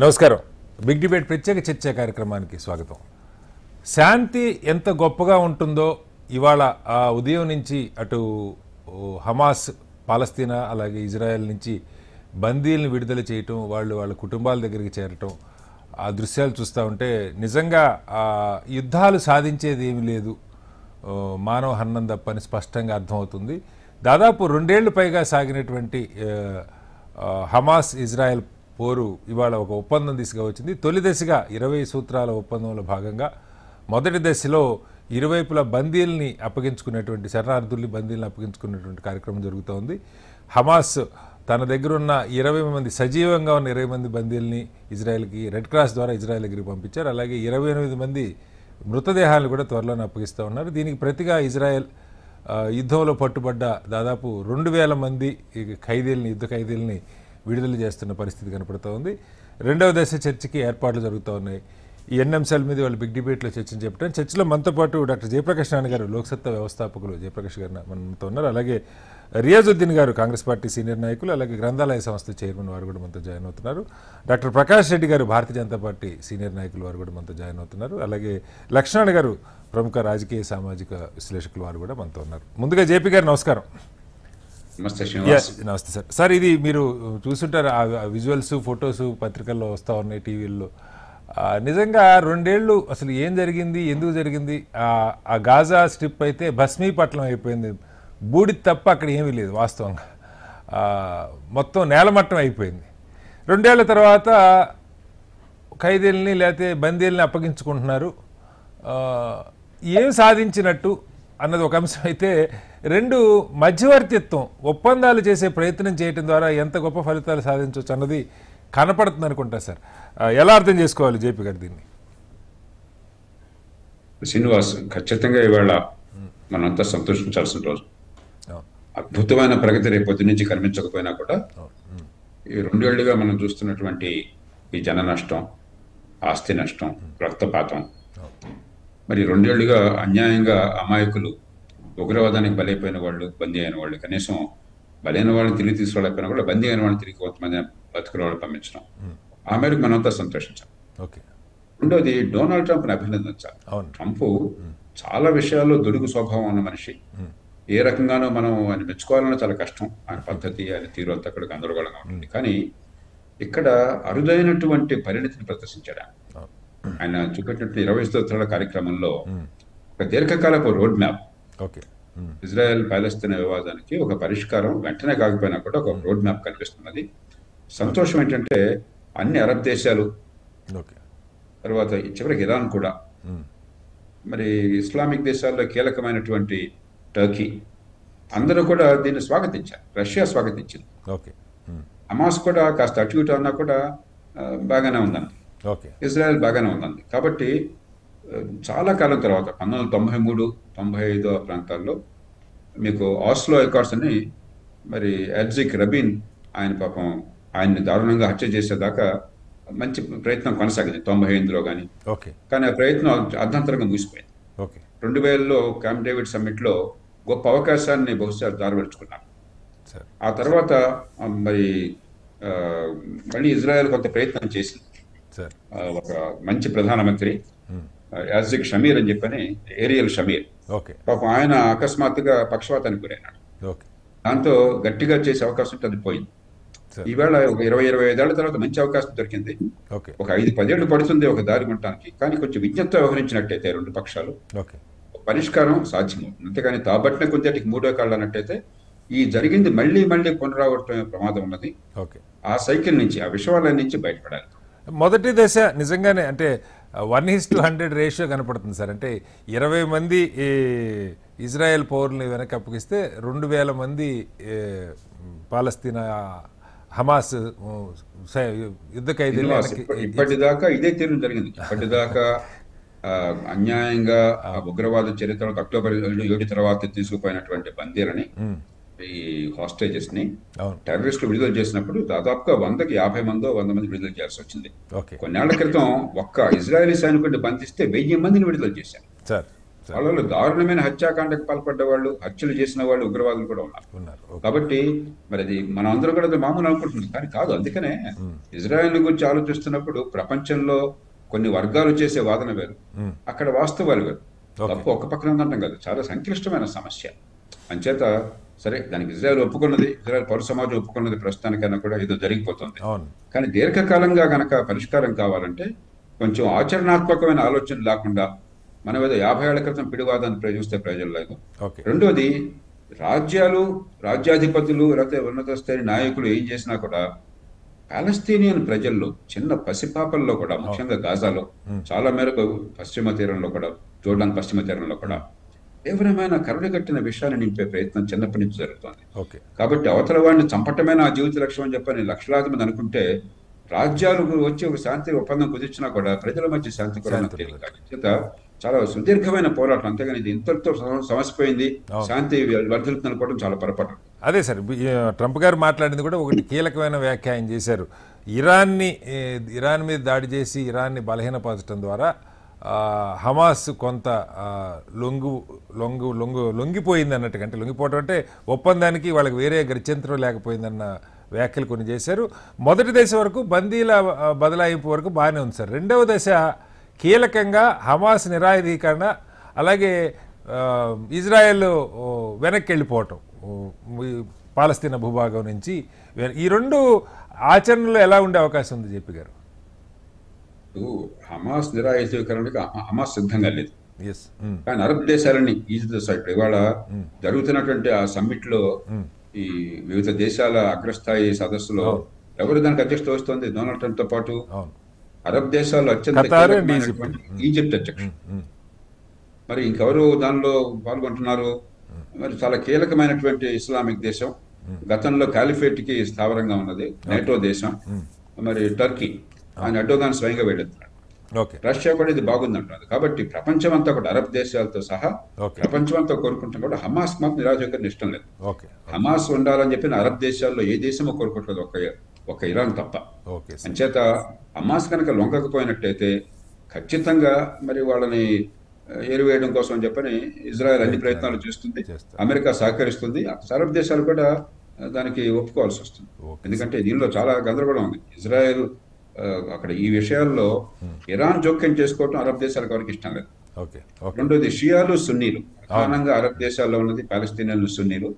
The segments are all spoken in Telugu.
నమస్కారం. బిగ్ డిబేట్ ప్రత్యేక చర్చా కార్యక్రమానికి స్వాగతం. శాంతి ఎంత గొప్పగా ఉంటుందో ఇవాళ ఆ ఉదయం నుంచి అటు హమాస్ పాలస్తీనా అలాగే ఇజ్రాయెల్ నుంచి బందీలను విడుదల చేయటం, వాళ్ళ కుటుంబాల దగ్గరికి చేరటం, ఆ దృశ్యాలు చూస్తూ ఉంటే నిజంగా యుద్ధాలు సాధించేది ఏమీ లేదు, మానవ హననం తప్పని స్పష్టంగా అర్థమవుతుంది. దాదాపు 2 ఏళ్లు పైగా సాగినటువంటి హమాస్ ఇజ్రాయెల్ పోరు ఇవాళ ఒక ఒప్పందం దిశగా వచ్చింది. తొలి దశగా 20 సూత్రాల ఒప్పందంలో భాగంగా మొదటి దశలో ఇరువైపుల బందీల్ని అప్పగించుకునేటువంటి శరణార్థుల్ని బందీలను అప్పగించుకునేటువంటి కార్యక్రమం జరుగుతోంది. హమాస్ తన దగ్గర ఉన్న 20 మంది సజీవంగా ఉన్న 20 మంది బందీల్ని ఇజ్రాయెల్కి రెడ్ క్రాస్ ద్వారా ఇజ్రాయెల్ దగ్గరికి పంపించారు. అలాగే 28 మంది మృతదేహాలను కూడా త్వరలోనే అప్పగిస్తూ ఉన్నారు. దీనికి ప్రతిగా ఇజ్రాయెల్ యుద్ధంలో పట్టుబడ్డ దాదాపు 2000 మంది యుద్ధ ఖైదీల్ని విడుదల చేస్తున్న పరిస్థితి కనపడుతూ ఉంది. రెండవ దశ చర్చకి ఏర్పాట్లు జరుగుతూ ఉన్నాయి. ఈ ఎన్ఎంసీల మీద వాళ్ళు బిగ్ డిబేట్లో చర్చను చెప్పడం. చర్చలో మనతో పాటు డాక్టర్ జయప్రకాష్ నారాయణ గారు, లోక్సత్తా వ్యవస్థాపకులు జయప్రకాష్ గారు మనతో ఉన్నారు. అలాగే రియాజుద్దీన్ గారు, కాంగ్రెస్ పార్టీ సీనియర్ నాయకులు, అలాగే గ్రంథాలయ సంస్థ చైర్మన్, వారు కూడా మనతో జాయిన్ అవుతున్నారు. డాక్టర్ ప్రకాష్ రెడ్డి గారు, భారతీయ జనతా పార్టీ సీనియర్ నాయకులు, వారు కూడా మనతో జాయిన్ అవుతున్నారు. అలాగే లక్ష్మణ్ గారు, ప్రముఖ రాజకీయ సామాజిక విశ్లేషకులు, వారు కూడా మనతో ఉన్నారు. ముందుగా జేపీ గారు నమస్కారం. నమస్తే సార్. సార్, ఇది మీరు చూస్తుంటారు, ఆ విజువల్స్, ఫొటోస్ పత్రికల్లో వస్తూ ఉన్నాయి, టీవీల్లో. నిజంగా 2 ఏళ్ళు అసలు ఏం జరిగింది, ఎందుకు జరిగింది? ఆ గాజా స్ట్రిప్ అయితే భస్మీపట్నం అయిపోయింది, బూడిద తప్ప అక్కడ ఏమీ లేదు వాస్తవంగా. మొత్తం నేలమట్టం అయిపోయింది. 2 ఏళ్ల తర్వాత ఖైదీల్ని లేకపోతే బందీల్ని అప్పగించుకుంటున్నారు. ఏం సాధించినట్టు అన్నది ఒక అంశం అయితే, 2 మధ్యవర్తిత్వం ఒప్పందాలు చేసే ప్రయత్నం చేయడం ద్వారా ఎంత గొప్ప ఫలితాలు సాధించవచ్చు అన్నది కనపడుతుంది అనుకుంటా సార్. ఎలా అర్థం చేసుకోవాలి జేపీ గారు దీన్ని? శ్రీనివాస్, ఖచ్చితంగా ఇవాళ మనంతా సంతోషించాల్సిన రోజు. అద్భుతమైన ప్రగతి రేపొద్దు నుంచి కనిపించకపోయినా కూడా ఈ 2 ఏళ్లుగా మనం చూస్తున్నటువంటి ఈ జన నష్టం, ఆస్తి నష్టం, రక్తపాతం, మరి 2 ఏళ్లుగా అన్యాయంగా అమాయకులు, ఉగ్రవాదానికి బలైపోయిన వాళ్ళు, బందీ అయిన వాళ్ళు, కనీసం బలైన వాళ్ళని తిరిగి తీసుకురాలేకపోయినా కూడా బందీ అయిన వాళ్ళని తిరిగి కొంతమంది బతుకుల వాళ్ళు పంపించడం, ఆ మేరకు మనంతా సంతోషించాం. రెండోది, డొనాల్డ్ ట్రంప్ని అభినందించాలి. ట్రంప్ చాలా విషయాల్లో దొడుగు స్వభావం ఉన్న మనిషి. ఏ రకంగానో మనం ఆయన మెచ్చుకోవాలన్నా చాలా కష్టం. ఆయన పద్ధతి, ఆయన తీరు అంతా కూడా గందరగోళంగా ఉంటుంది. కానీ ఇక్కడ అరుదైనటువంటి పరిణతిని ప్రదర్శించాడు. ఆయన చూపెట్టినట్టు 20 స్తోత్రాల కార్యక్రమంలో ఒక దీర్ఘకాలపు రోడ్ మ్యాప్, ఇజ్రాయెల్ పాలస్తీనా వివాదానికి ఒక పరిష్కారం వెంటనే కాకపోయినా కూడా ఒక రోడ్ మ్యాప్ కనిపిస్తున్నది. సంతోషం ఏంటంటే అన్ని అరబ్ దేశాలు, తర్వాత చివరికి ఇరాన్ కూడా, మరి ఇస్లామిక్ దేశాల్లో కీలకమైనటువంటి టర్కీ, అందరూ కూడా దీన్ని స్వాగతించారు. రష్యా స్వాగతించింది. హమాస్ కూడా కాస్త అటు ఇటు అన్నా కూడా బాగానే ఉందండి, ఇజ్రాయెల్ బాగానే ఉందండి. కాబట్టి చాలా కాలం తర్వాత 1993-95 ప్రాంతాల్లో మీకు ఆస్లో అకార్డ్స్ అని, మరి ఎడ్జిక్ రబీన్ ఆయన పాపం ఆయన్ని దారుణంగా హత్య చేసేదాకా మంచి ప్రయత్నం కొనసాగింది 98లో కానీ. కానీ ఆ ప్రయత్నం అర్ధంతరంగా ముగిసిపోయింది. 2000లో క్యాంప్ డేవిడ్ సమ్మిట్లో గొప్ప అవకాశాన్ని బహుశా దారిపెట్టుకున్నారు. ఆ తర్వాత మళ్ళీ ఇజ్రాయెల్ కొంత ప్రయత్నం చేసింది. ఒక మంచి ప్రధానమంత్రి యాజిక్ షమీర్ అని చెప్పని, ఏరియల్ షమీర్, పాపం ఆయన అకస్మాత్తుగా పక్షవాతానికి గురైనాడు. దాంతో గట్టిగా చేసే అవకాశం ఉంటే అది పోయింది. ఈవేళ ఒక 20-25 ఏళ్ల తర్వాత మంచి అవకాశం దొరికింది. ఒక 5-10 ఏళ్ళు పడుతుంది ఒక దారి ఉండటానికి. కానీ కొంచెం విజ్ఞతతో వ్యవహరించినట్టయితే 2 పక్షాలు పరిష్కారం సాధ్యమవుతుంది. అంతేగాని తాబట్టిన కొంచెంటికి 3వ కాళ్ళు అన్నట్టయితే ఈ జరిగింది మళ్ళీ మళ్ళీ పునరావృతం ప్రమాదం ఉన్నది. ఆ సైకిల్ నుంచి, ఆ విషవాలయం నుంచి బయటపడాలి. మొదటి దశ నిజంగానే అంటే 1:100 రేషియో కనపడుతుంది సార్. అంటే 20 మంది ఇజ్రాయెల్ పౌరుల్ని వెనక్కి అప్పగిస్తే 2000 మంది పాలస్తీనా హమాస్ యుద్ధ ఖైదీలు. ఇప్పటిదాకా ఇదే తీరు జరిగింది. ఇప్పటిదాకా అన్యాయంగా ఉగ్రవాద చరిత్ర అక్టోబర్ 7 తర్వాత తీసుకుపోయినటువంటి బందీలని, ఈ హాస్టేజెస్ ని టెర్రరిస్టులు విడుదల చేసినప్పుడు దాదాపుగా 100కి 50 మందో 100 మంది విడుదల చేయాల్సి వచ్చింది. కొన్నేళ్ల క్రితం ఒక్క ఇజ్రాయలీ సైనికుడిని బంధిస్తే 1000 మందిని విడుదల చేశారు. వాళ్ళలో దారుణమైన హత్యాకాండకు పాల్పడ్డ వాళ్ళు, హత్యలు చేసిన వాళ్ళు, ఉగ్రవాదులు కూడా ఉన్నారు. ఉన్నారు. కాబట్టి మరి అది మనం అందరం కూడా అది మామూలు అనుకుంటున్నాం, కానీ కాదు. అందుకనే ఇజ్రాయెల్ గురించి ఆలోచిస్తున్నప్పుడు ప్రపంచంలో కొన్ని వర్గాలు చేసే వాదన వేరు, అక్కడ వాస్తవాలు వేరు. తప్పు ఒక పక్కన ఉందంటాం కదా, చాలా సంక్లిష్టమైన సమస్య. అంచేత సరే, దానికి ఇజ్రాయెల్ ఒప్పుకున్నది, ఇజ్రాయెల్ పౌర సమాజం ఒప్పుకున్నది ప్రస్తుతానికైనా కూడా ఏదో జరిగిపోతుంది. కానీ దీర్ఘకాలంగా గనక పరిష్కారం కావాలంటే కొంచెం ఆచరణాత్మకమైన ఆలోచన లేకుండా మనం ఏదో 50 ఏళ్ల క్రితం పిడివాదాన్ని చూస్తే ప్రయోజనం లేదు. రెండోది, రాజ్యాలు, రాజ్యాధిపతులు, లేకపోతే ఉన్నత స్థాయి నాయకులు ఏం చేసినా కూడా పాలస్తీనియన్ ప్రజల్లో, చిన్న పసిపాపల్లో కూడా, ముఖ్యంగా గాజాలో, చాలా మేరకు పశ్చిమ తీరంలో కూడా, జోర్డాన్ పశ్చిమ తీరంలో కూడా తీవ్రమైన కరుడు కట్టిన విషయాన్ని నింపే ప్రయత్నం చిన్నప్పటి నుంచి జరుగుతుంది. కాబట్టి అవతల వాడిని చంపటమే నా జీవిత లక్ష్యం అని చెప్పని లక్షలాది మంది అనుకుంటే, రాజ్యాలకు వచ్చి ఒక శాంతి ఒప్పందం కుదిర్చినా కూడా ప్రజల మధ్య శాంతి కూడా చాలా సుదీర్ఘమైన పోరాటం. అంతేగాని ఇది ఇంతటితో సమస్యపోయింది, శాంతి వర్ధిల్లుతుంది అనుకోవడం చాలా పొరపాటు. అదే సార్, ట్రంప్ గారు మాట్లాడింది కూడా ఒకటి కీలకమైన వ్యాఖ్యానం చేశారు. ఇరాన్ మీద దాడి చేసి ఇరాన్ని బలహీనపరచడం ద్వారా హమాస్ కొంత లొంగిపోయింది అన్నట్టుగా, అంటే లొంగిపోవటం అంటే ఒప్పందానికి వాళ్ళకి వేరే గత్యంతరం లేకపోయిందన్న వ్యాఖ్యలు కొన్ని చేశారు. మొదటి దశ వరకు బందీల బదలాయింపు వరకు బాగానే ఉంది సార్. రెండవ దశ కీలకంగా హమాస్ నిరాయుధీకరణ, అలాగే ఇజ్రాయెల్ వెనక్కి వెళ్ళిపోవటం పాలస్తీనా భూభాగం నుంచి. ఈ రెండు ఆచరణలో ఎలా ఉండే అవకాశం ఉంది జేపీ గారు? హమాస్ నిరాయుధీకరణకి హమాస్ సిద్ధంగా లేదు, కానీ అరబ్ దేశాలని ఈజిప్ట్ సైడ్ ఇవాళ జరుగుతున్నటువంటి ఆ సమ్మిట్ లో ఈ వివిధ దేశాల అగ్రస్థాయి సదస్సులో ఎవరు దానికి అధ్యక్షత వస్తుంది? డొనాల్డ్ ట్రంప్ తో పాటు అరబ్ దేశాల్లో అత్యంత ఈజిప్ట్ అధ్యక్షుడు. మరి ఇంకెవరు దానిలో పాల్గొంటున్నారు? మరి చాలా కీలకమైనటువంటి ఇస్లామిక్ దేశం, గతంలో కాలిఫేట్ కి స్థావరంగా ఉన్నది, నేటో దేశం. మరి టర్కీ, ఆయన అడ్డోగాన్ స్వయంగా వెళ్ళిస్తున్నాడు. రష్యా కూడా ఇది బాగుందంటున్నది. కాబట్టి ప్రపంచం అంతా కూడా, అరబ్ దేశాలతో సహా ప్రపంచం అంతా కోరుకుంటాం కూడా హమాస్ మాత్రం నిరాయుధీకరణ ఇష్టం లేదు. హమాస్ ఉండాలని చెప్పిన అరబ్ దేశాల్లో ఏ దేశమో కోరుకోవట్లేదు, ఒక ఇరాన్ తప్ప. అంచేత హమాస్ కనుక లొంగకపోయినట్టయితే ఖచ్చితంగా మరి వాళ్ళని ఏరివేయడం కోసం అని చెప్పని ఇజ్రాయెల్ అన్ని ప్రయత్నాలు చేస్తుంది, అమెరికా సహకరిస్తుంది, అరబ్ దేశాలు కూడా దానికి ఒప్పుకోవాల్సి వస్తుంది. ఎందుకంటే దీనిలో చాలా గందరగోళం ఉంది. ఇజ్రాయెల్ అక్కడ ఈ విషయాల్లో ఇరాన్ జోక్యం చేసుకోవడం అరబ్ దేశాలకు ఎవరికి ఇష్టం లేదు. రెండోది, షియాలు సున్నీలు, ప్రధానంగా అరబ్ దేశాల్లో ఉన్నది పాలస్తీనియన్లు సున్నీలు.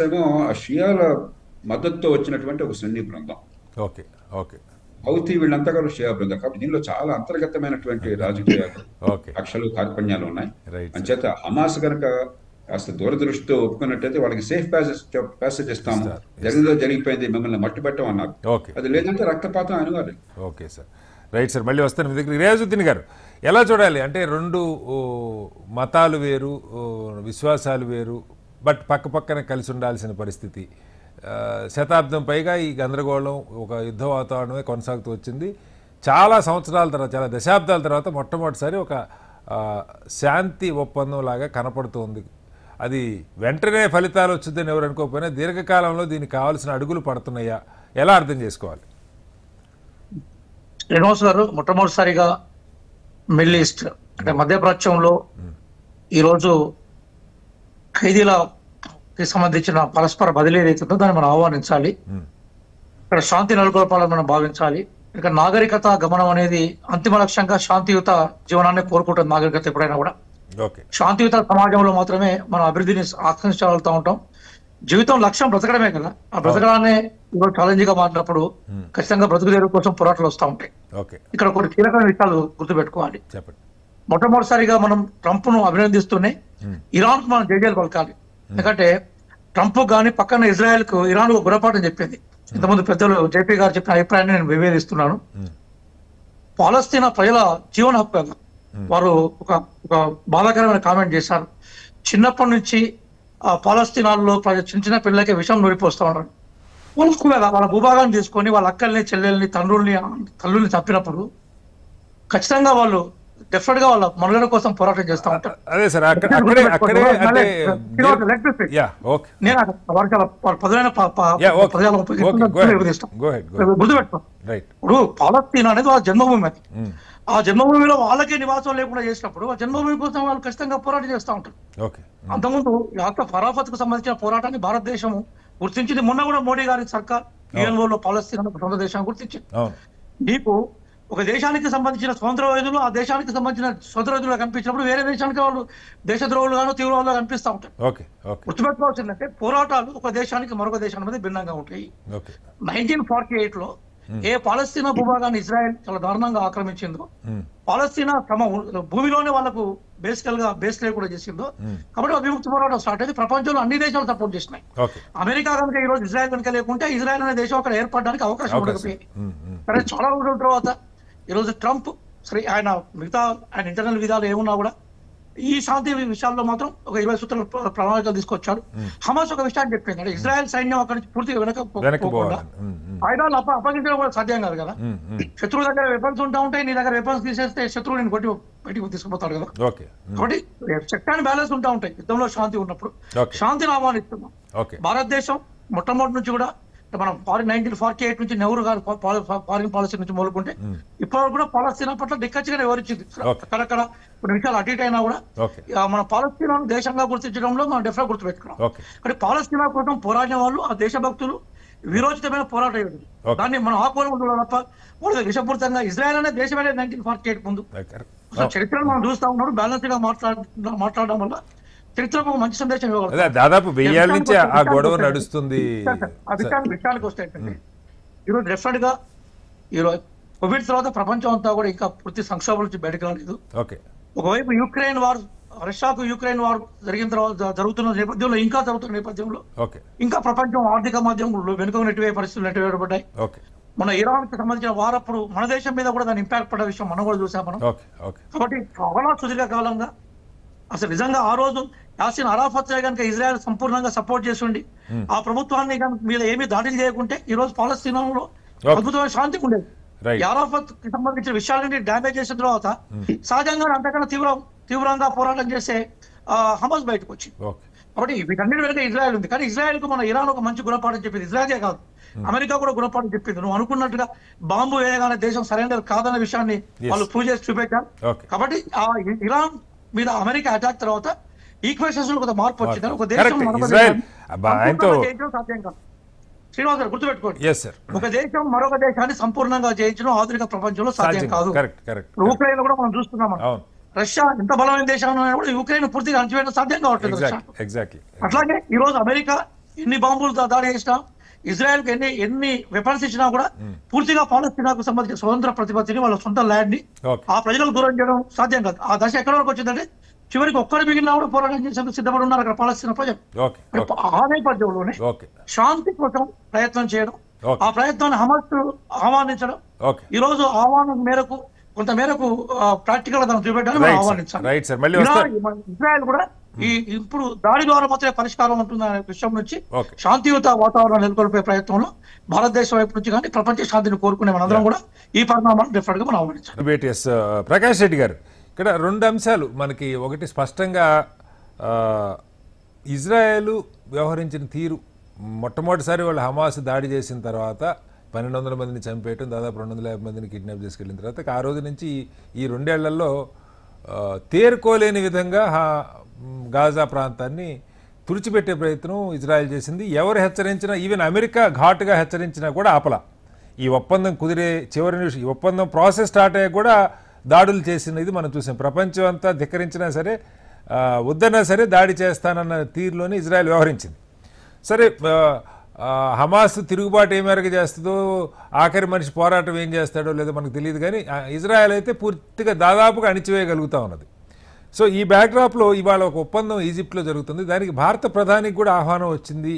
ఏమో ఆ షియాల మద్దతుతో వచ్చినటువంటి ఒక సున్నీ బృందం, హౌతీ, వీళ్ళంతా కూడా షియా బృందం. కాబట్టి దీనిలో చాలా అంతర్గతమైనటువంటి రాజకీయాలు, కక్షలు, కార్పణ్యాలు ఉన్నాయి. అంచేత హమాస్ కనుక కాస్త దూరదృష్టితో ఒప్పుకున్నట్టయితే వాళ్ళకి సేఫ్ ప్యాసేజ్ ఇస్తాము, జరిగిపోయింది, మిమ్మల్ని మట్టిపెట్టం అన్నారు. అది లేదంటే రక్తపాతం అనివార్యం. Okay sir, right sir. మళ్ళీ వస్తాను మీ దగ్గర. రియాజుద్దీన్ గారు, ఎలా చూడాలి? అంటే రెండు మతాలు వేరు, విశ్వాసాలు వేరు, బట్ పక్క పక్కన కలిసి ఉండాల్సిన పరిస్థితి. శతాబ్దం పైగా ఈ గందరగోళం, ఒక యుద్ధ వాతావరణమే కొనసాగుతూ వచ్చింది. చాలా సంవత్సరాల తర్వాత, చాలా దశాబ్దాల తర్వాత మొట్టమొదటిసారి ఒక శాంతి ఒప్పందం లాగా కనపడుతోంది. అది వెంటనే ఫలితాలు వచ్చిందని ఎవరు అనుకోకపోయినా దీర్ఘకాలంలో దీనికి కావాల్సిన అడుగులు పడుతున్నాయా? ఎలా అర్థం చేసుకోవాలి? శ్రీనివాస్ గారు, మొట్టమొదటిసారిగా మిడిల్ ఈస్ట్ అంటే మధ్యప్రాచ్యంలో ఈరోజు ఖైదీలకి సంబంధించిన పరస్పర బదిలీ ఏదైతుందో దాన్ని మనం ఆహ్వానించాలి. ఇక్కడ శాంతి నెలకొల్పాలని మనం భావించాలి. ఇక్కడ నాగరికత గమనం అనేది అంతిమ లక్ష్యంగా శాంతియుత జీవనాన్ని కోరుకుంటుంది నాగరికత. ఎప్పుడైనా కూడా శాంతియుత సమాజంలో మాత్రమే మనం అభివృద్ధిని ఆకాంక్షించగలుగుతూ ఉంటాం. జీవితం లక్ష్యం బ్రతకడమే కదా, ఆ బ్రతకడాన్ని ఈరోజు ఛాలెంజ్ గా మారినప్పుడు ఖచ్చితంగా బ్రతుకుదేరు కోసం పోరాటాలు వస్తూ ఉంటాయి. ఇక్కడ కొన్ని కీలకమైన విషయాలు గుర్తుపెట్టుకోవాలి. మొట్టమొదటిసారిగా మనం ట్రంప్ ను అభినందిస్తూనే ఇరాన్ కు మనం జైజేలు పలకాలి. ఎందుకంటే ట్రంప్ గాని పక్కన ఇజ్రాయెల్ కు ఇరాన్ గుణపాఠం చెప్పింది. ఇంతకుముందు పెద్దలు జేపీ గారు చెప్పిన అభిప్రాయాన్ని నేను విభేదిస్తున్నాను. పాలస్తీనా ప్రజల జీవన హక్కు వారు ఒక బాధాకరమైన కామెంట్ చేశారు. చిన్నప్పటి నుంచి ఆ పాలస్తీనాల్లో చిన్న చిన్న పిల్లలకి విషం నూరిపోస్తూ ఉన్నారు. వాళ్ళకు వాళ్ళ భూభాగాన్ని తీసుకొని వాళ్ళ అక్కల్ని, చెల్లెల్ని, తల్లుల్ని చంపినప్పుడు ఖచ్చితంగా వాళ్ళు డెఫినెట్ గా వాళ్ళ మనుగడ కోసం పోరాటం చేస్తూ ఉంటారు. అదే సార్ అక్కడే అంటే యా ఓకే నేను వారికి వాళ్ళ పదమైన పదజాలం గుర్తుపెట్టుకో. ఇప్పుడు పాలస్తీనా అనేది వాళ్ళ జన్మభూమి, అది ఆ జన్మభూమిలో వాళ్ళకే నివాసం లేకుండా చేసినప్పుడు ఆ జన్మభూమి కోసం వాళ్ళు ఖచ్చితంగా పోరాటం చేస్తూ ఉంటారు. అంతకుముందు యాసర్ అరాఫత్ కు సంబంధించిన పోరాటాన్ని భారతదేశం గుర్తించింది. మొన్న కూడా మోడీ గారి సర్కార్ యుఎన్ఓలో పాలస్తీనా సొంత దేశాన్ని గుర్తించింది. నీకు ఒక దేశానికి సంబంధించిన స్వతంత్రవాదులు ఆ దేశానికి సంబంధించిన స్వతంత్రవాదులుగా కనిపించినప్పుడు వేరే దేశానికి వాళ్ళు దేశద్రోహులుగాను తీవ్రవాదులుగా కనిపిస్తూ ఉంటారు. గుర్తుపెట్టుకోవాల్సిందంటే పోరాటాలు ఒక దేశానికి మరొక దేశానికి మీద భిన్నంగా ఉంటాయి. 1948 లో ఏ పాలస్తీనా భూభాగాన్ని ఇజ్రాయెల్ చాలా దారుణంగా ఆక్రమించిందో, పాలస్తీనా తమ భూమిలోనే వాళ్ళకు బేసికల్ గా బేస్ కూడా చేసిందో, కాబట్టి విముక్తి పోరాటం స్టార్ట్ అయింది. ప్రపంచంలో అన్ని దేశాలు సపోర్ట్ చేసినాయి. అమెరికా కనుక ఈ రోజు ఇజ్రాయెల్ కనుక లేకుంటే ఇజ్రాయెల్ అనే దేశం అక్కడ ఏర్పడడానికి అవకాశం ఉండకపోయింది. కానీ చాలా రోజుల తర్వాత ఈ రోజు ట్రంప్ సరే ఆయన మిగతా ఆయన ఇంటర్నల్ విధాలు ఏమున్నా కూడా ఈ శాంతి విషయాల్లో మాత్రం ఒక 20 సూత్రాల ప్రణాళికలు తీసుకొచ్చారు. హమాస్ ఒక విషయాన్ని చెప్పింది, అంటే ఇజ్రాయెల్ సైన్యం అక్కడి నుంచి పూర్తిగా వెనకపోకుండా ఆయుధాలు అప్పగించడం కూడా సాధ్యం కాదు కదా. శత్రువు దగ్గర వెపన్స్ ఉంటాయి, నీ దగ్గర వెపన్స్ తీసేస్తే శత్రువు నేను కొట్టి బయటికి తీసుకుపోతాడు కదా. కాబట్టి చెక్ అండ్ బ్యాలెన్స్ ఉంటాయి యుద్ధంలో శాంతి ఉన్నప్పుడు. శాంతిని ఆహ్వానిస్తున్నాం. భారతదేశం మొట్టమొదటి నుంచి కూడా మనం 1948 నుంచి నెహ్రూ గారు ఫారిన్ పాలసీ నుంచి మొదలుకుంటే ఇప్పటివరకు కూడా పాలస్తీనా పట్ల దిక్కచ్చిగా వివరించింది. అక్కడక్కడ కొన్ని విషయాలు అటు ఇటు అయినా కూడా మన పాలస్తీనాను దేశంగా గుర్తించడంలో మనం డెఫినెట్ గుర్తుపెట్టుకున్నాం. కానీ పాలస్తీనా కోసం పోరాడిన వాళ్ళు ఆ దేశభక్తులు విరోచితమైన పోరాటం, దాన్ని మనం ఆహ్వానం తప్ప వాళ్ళు విషపూరితంగా ఇజ్రాయెల్ అనే దేశమే 1948 ముందు చరిత్రను మనం చూస్తా ఉన్నాడు. బ్యాలెన్స్ గా మాట్లాడడం వల్ల చరిత్రకు మంచి సందేశం ఇవ్వగలరు. దాదాపు 1000 ఏళ్ల నుంచి ఆ గొడవ నడుస్తుంది. విషయానికి వస్తే ఈరోజు డెఫినెట్ గా ఈరోజు కోవిడ్ తర్వాత ప్రపంచం అంతా కూడా ఇంకా పూర్తి సంక్షోభం నుంచి బయటకు రాలేదు. ఒకవైపు యుక్రెయిన్ వార్, రష్యాకు యుక్రెయిన్ వార్ జరిగిన తర్వాత జరుగుతున్న నేపథ్యంలో ఇంకా జరుగుతున్న నేపథ్యంలో ఇంకా ప్రపంచం ఆర్థిక మాధ్యమంలో వెనుక నెట్టివే పరిస్థితులు నెట్టివేయబడ్డాయి. మన ఇరాన్ కి సంబంధించిన వారప్పుడు మన దేశం మీద కూడా దాని ఇంపాక్ట్ పడ్డ విషయం మనం కూడా చూసాం మనం. కాబట్టి చాలా సుదీర్ఘకాలంగా అసలు నిజంగా ఆ రోజు యాసిన్ అరాఫత్ కనుక ఇజ్రాయెల్ సంపూర్ణంగా సపోర్ట్ చేసి ఆ ప్రభుత్వాన్ని మీద ఏమీ దాడులు చేయకుంటే ఈ రోజు పాలస్తీనాలో అద్భుతమైన శాంతి ఉండేది. అరాఫత్ కి సంబంధించిన విషయాలన్నీ డ్యామేజ్ చేసిన తర్వాత సహజంగా అంతకన్నా తీవ్రంగా పోరాటం చేసే హమాస్ బయటకు వచ్చింది. కాబట్టి వీటన్నిటి వెనుక ఇజ్రాయెల్ ఉంది. కానీ ఇజ్రాయెల్ కు మన ఇరాన్ ఒక మంచి గుణపాఠం చెప్పింది. ఇజ్రాయలే కాదు, అమెరికా కూడా గుణపాఠం చెప్పింది. నువ్వు అనుకున్నట్టుగా బాంబు వేయగానే దేశం సరైనది కాదన్న విషయాన్ని వాళ్ళు ప్రూవ్ చేసి చూపెట్టారు. కాబట్టి ఆ ఇరాన్ మీద అమెరికా అటాక్ తర్వాత ఈక్వేషన్స్ లో కొంత మార్పు వచ్చింది. ఒక దేశం సాధ్యం కాదు. శ్రీనివాస్ గారు గుర్తుపెట్టుకోండి, ఒక దేశం మరొక దేశాన్ని సంపూర్ణంగా జయించడం ఆధునిక ప్రపంచంలో సాధ్యం కాదు. ఉక్రెయిన్ కూడా మనం చూస్తున్నాం. రష్యా ఎంత బలమైన దేశం కూడా యుక్రెయిన్ పూర్తిగా అణచివేయడం సాధ్యం కావట్లేదు. అట్లాగే ఈ రోజు అమెరికా ఎన్ని బాంబులు దాడి చేసినా, ఇజ్రాయెల్ కి ఎన్ని వెపన్స్ ఇచ్చినా కూడా పూర్తిగా పాలస్తీనాకు సంబంధించిన స్వతంత్ర ప్రతిపత్తిని వాళ్ళ సొంత ల్యాండ్ ని ఆ ప్రజలకు దూరం చేయడం సాధ్యం కాదు. ఆ దశ ఎక్కడ వరకు వచ్చిందంటే చివరికి ఒక్కరి మిగిలిన కూడా పోరాటం చేసేందుకు సిద్ధపడి ఉన్నారు అక్కడ పాలస్తీనా ప్రజలు. ఆ నేపథ్యంలోనే శాంతి కోసం ప్రయత్నం చేయడం, ఆ ప్రయత్నాన్ని హమాస్ ఆహ్వానించడం, ఈ రోజు ఆహ్వానం మేరకు కొంత మేరకు ప్రాక్టికల్ గా చూపెట్టాలని మనం ఆహ్వానించాలి. ఇజ్రాయెల్ కూడా ఇప్పుడు దాడి ద్వారా మాత్రమే పరిష్కారం ఉంటుందనే విషయం నుంచి శాంతియుత వాతావరణం నెలకొల్పే ప్రయత్నంలో భారతదేశం వైపు నుంచి కానీ ప్రపంచ శాంతిని కోరుకునే మనందరం కూడా ఈ పరిణామాన్ని డెఫినెట్ గా మనం ఆహ్వానించాలి. ప్రకాష్ రెడ్డి గారు, ఇక్కడ 2 అంశాలు మనకి. ఒకటి స్పష్టంగా ఇజ్రాయెల్ వ్యవహరించిన తీరు, మొట్టమొదటిసారి వాళ్ళు హమాస్ దాడి చేసిన తర్వాత 1200 మందిని చంపేయటం, దాదాపు 250 మందిని కిడ్నాప్ చేసుకెళ్ళిన తర్వాత ఆ రోజు నుంచి ఈ 2 ఏళ్లలో తేరుకోలేని విధంగా గాజా ప్రాంతాన్ని తుడిచిపెట్టే ప్రయత్నం ఇజ్రాయెల్ చేసింది. ఎవరు హెచ్చరించినా, ఈవెన్ అమెరికా ఘాటుగా హెచ్చరించినా కూడా ఆపలా. ఈ ఒప్పందం కుదిరే చివరి నిమిషం, ఈ ఒప్పందం ప్రాసెస్ స్టార్ట్ అయ్యా కూడా దాడులు చేసినది మనం చూసాం. ప్రపంచం అంతా ధిక్కరించినా సరే, వద్దన్నా సరే దాడి చేస్తానన్న తీరులోనే ఇజ్రాయెల్ వ్యవహరించింది. సరే, హమాస్ తిరుగుబాటు ఏ మేరకు చేస్తుందో, ఆఖరి మనిషి పోరాటం ఏం చేస్తాడో లేదో మనకు తెలియదు. కానీ ఇజ్రాయెల్ అయితే పూర్తిగా దాదాపుగా అణిచివేయగలుగుతూ ఉన్నది. సో ఈ బ్యాక్డ్రాప్లో ఇవాళ ఒక ఒప్పందం ఈజిప్ట్లో జరుగుతుంది. దానికి భారత ప్రధానికి కూడా ఆహ్వానం వచ్చింది.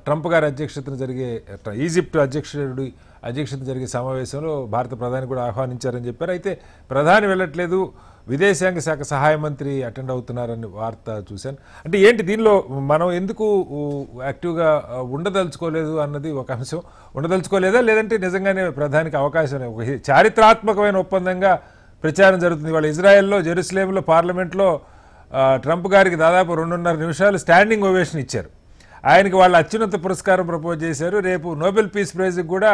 ట్రంప్ గారి అధ్యక్షతన జరిగే ఈజిప్ట్ అధ్యక్షతన జరిగే సమావేశంలో భారత ప్రధాని కూడా ఆహ్వానించారని చెప్పారు. అయితే ప్రధాని వెళ్ళట్లేదు, విదేశాంగ శాఖ సహాయ మంత్రి అటెండ్ అవుతున్నారని వార్త చూశాను. అంటే ఏంటి దీనిలో మనం ఎందుకు యాక్టివ్గా ఉండదలుచుకోలేదు అన్నది ఒక అంశం. ఉండదలుచుకోలేదా, లేదంటే నిజంగానే ప్రధానికి అవకాశం, ఒక చారిత్రాత్మకమైన ఒప్పందంగా ప్రచారం జరుగుతుంది. వాళ్ళు ఇజ్రాయెల్లో జెరూసలేంలో పార్లమెంట్లో ట్రంప్ గారికి దాదాపు 2.5 నిమిషాలు స్టాండింగ్ ఓవేషన్ ఇచ్చారు. ఆయనకి వాళ్ళు అత్యున్నత పురస్కారం ప్రపోజ్ చేశారు. రేపు నోబెల్ పీస్ ప్రైజ్కి కూడా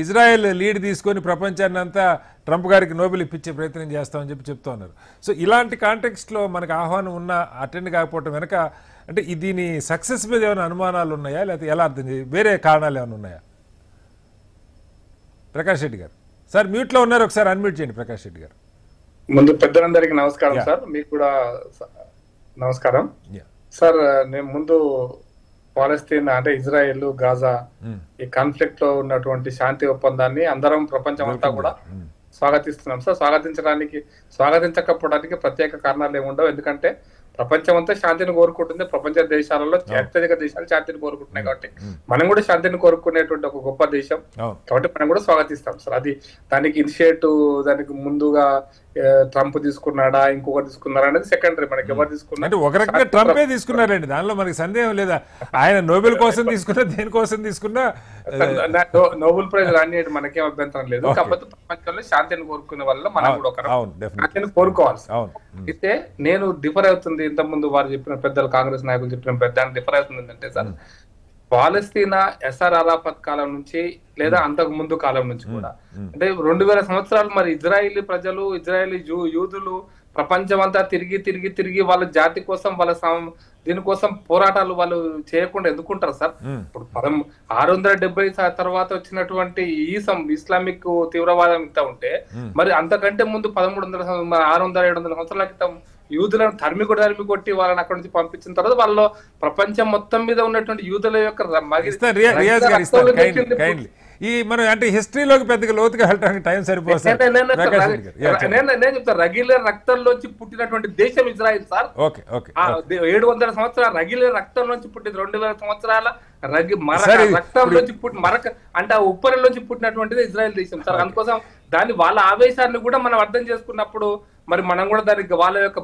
ఇజ్రాయెల్ లీడ్ తీసుకొని ప్రపంచాన్ని అంతా ట్రంప్ గారికి నోబెల్ ఇప్పించే ప్రయత్నం చేస్తామని చెప్తూ ఉన్నారు. సో ఇలాంటి కాంటెక్స్ట్లో మనకు ఆహ్వానం ఉన్న అటెండ్ కాకపోవటం వెనక అంటే దీని సక్సెస్ మీద ఏమైనా అనుమానాలు ఉన్నాయా, లేకపోతే ఎలా అర్థం చేయాలి, వేరే కారణాలు ఏమైనా ఉన్నాయా? ప్రకాష్ రెడ్డి గారు సార్ మ్యూట్లో ఉన్నారు, ఒకసారి అన్మ్యూట్ చేయండి ప్రకాష్ రెడ్డి గారు. ముందు పెద్దలందరికీ నమస్కారం సార్, మీకు కూడా నమస్కారం సార్. నేను ముందు పాలస్తీన్ అంటే ఇజ్రాయెల్ గాజా ఈ కాన్ఫ్లిక్ట్ లో ఉన్నటువంటి శాంతి ఒప్పందాన్ని అందరం ప్రపంచం అంతా కూడా స్వాగతిస్తున్నాం సార్. స్వాగతించకపోవడానికి ప్రత్యేక కారణాలు ఏముండవు, ఎందుకంటే ప్రపంచం అంతా శాంతిని కోరుకుంటుంది. ప్రపంచ దేశాలలో అత్యధిక దేశాలు శాంతిని కోరుకుంటున్నాయి కాబట్టి మనం కూడా శాంతిని కోరుకునేటువంటి ఒక గొప్ప దేశం కాబట్టి మనం కూడా స్వాగతిస్తాం సార్. అది దానికి ఇనిషియేటివ్ దానికి ముందుగా ట్రంప్ తీసుకున్నాడా ఇంకొకరు తీసుకున్నారా అనేది సెకండరీ, మనకి ఎవరు తీసుకున్నారు ఒక రకంగా ట్రంపే తీసుకున్నారండి, దానిలో మనకి సందేహం లేదా. ఆయన నోబెల్ కోసం తీసుకున్నా దేనికోసం తీసుకున్నా నోబెల్ ప్రైజ్ రాని మనకేం అభ్యంతరం లేదు. కాకపోతే ప్రపంచంలో శాంతిని కోరుకునే వల్ల మనం కూడా ఒక శాంతిని కోరుకోవాలి. అయితే నేను డిఫర్ అవుతుంది ఇంత ముందు వారు చెప్పిన పెద్దలు కాంగ్రెస్ నాయకులు చెప్పిన పెద్ద డిఫర్ అవుతుంది ఏంటంటే సార్, పాలస్తీనా ఎస్ఆర్ అరాఫత్ కాలం నుంచి లేదా అంతకు ముందు కాలం నుంచి కూడా అంటే 2000 సంవత్సరాలు మరి ఇజ్రాయిలీ ప్రజలు ఇజ్రాయిలీ యూదులు ప్రపంచం అంతా తిరిగి వాళ్ళ జాతి కోసం వాళ్ళ దీనికోసం పోరాటాలు వాళ్ళు చేయకుండా ఎందుకుంటారు సార్? ఇప్పుడు 670 తర్వాత వచ్చినటువంటి ఇస్లామిక్ తీవ్రవాదం ఇంత ఉంటే మరి అంతకంటే ముందు 600-700 సంవత్సరాల క్రితం యూదులను తరిమి కొట్టి వాళ్ళని అక్కడి నుంచి పంపించిన తర్వాత వాళ్ళు ప్రపంచం మొత్తం మీద ఉన్నటువంటి యూదుల యొక్క ఈ మనం అంటే హిస్టరీలోకి పెద్దగా లోతుగా వెళ్ళడానికి టైం సరిపోతుంది. నేను చెప్తాను, రగిలే రక్తంలోంచి పుట్టినటువంటి దేశం ఇజ్రాయిల్ సార్. 700 సంవత్సరాల రగిలే రక్తంలోంచి పుట్టింది, 2000 సంవత్సరాల రక్తంలోంచి పుట్టి అంటే ఆ ఉప్పరిలోంచి పుట్టినటువంటిది ఇజ్రాయిల్ దేశం సార్. అందుకోసం దాని వాళ్ళ ఆవేశాన్ని కూడా మనం అర్థం చేసుకున్నప్పుడు మరి మనం కూడా దానికి వాళ్ళ యొక్క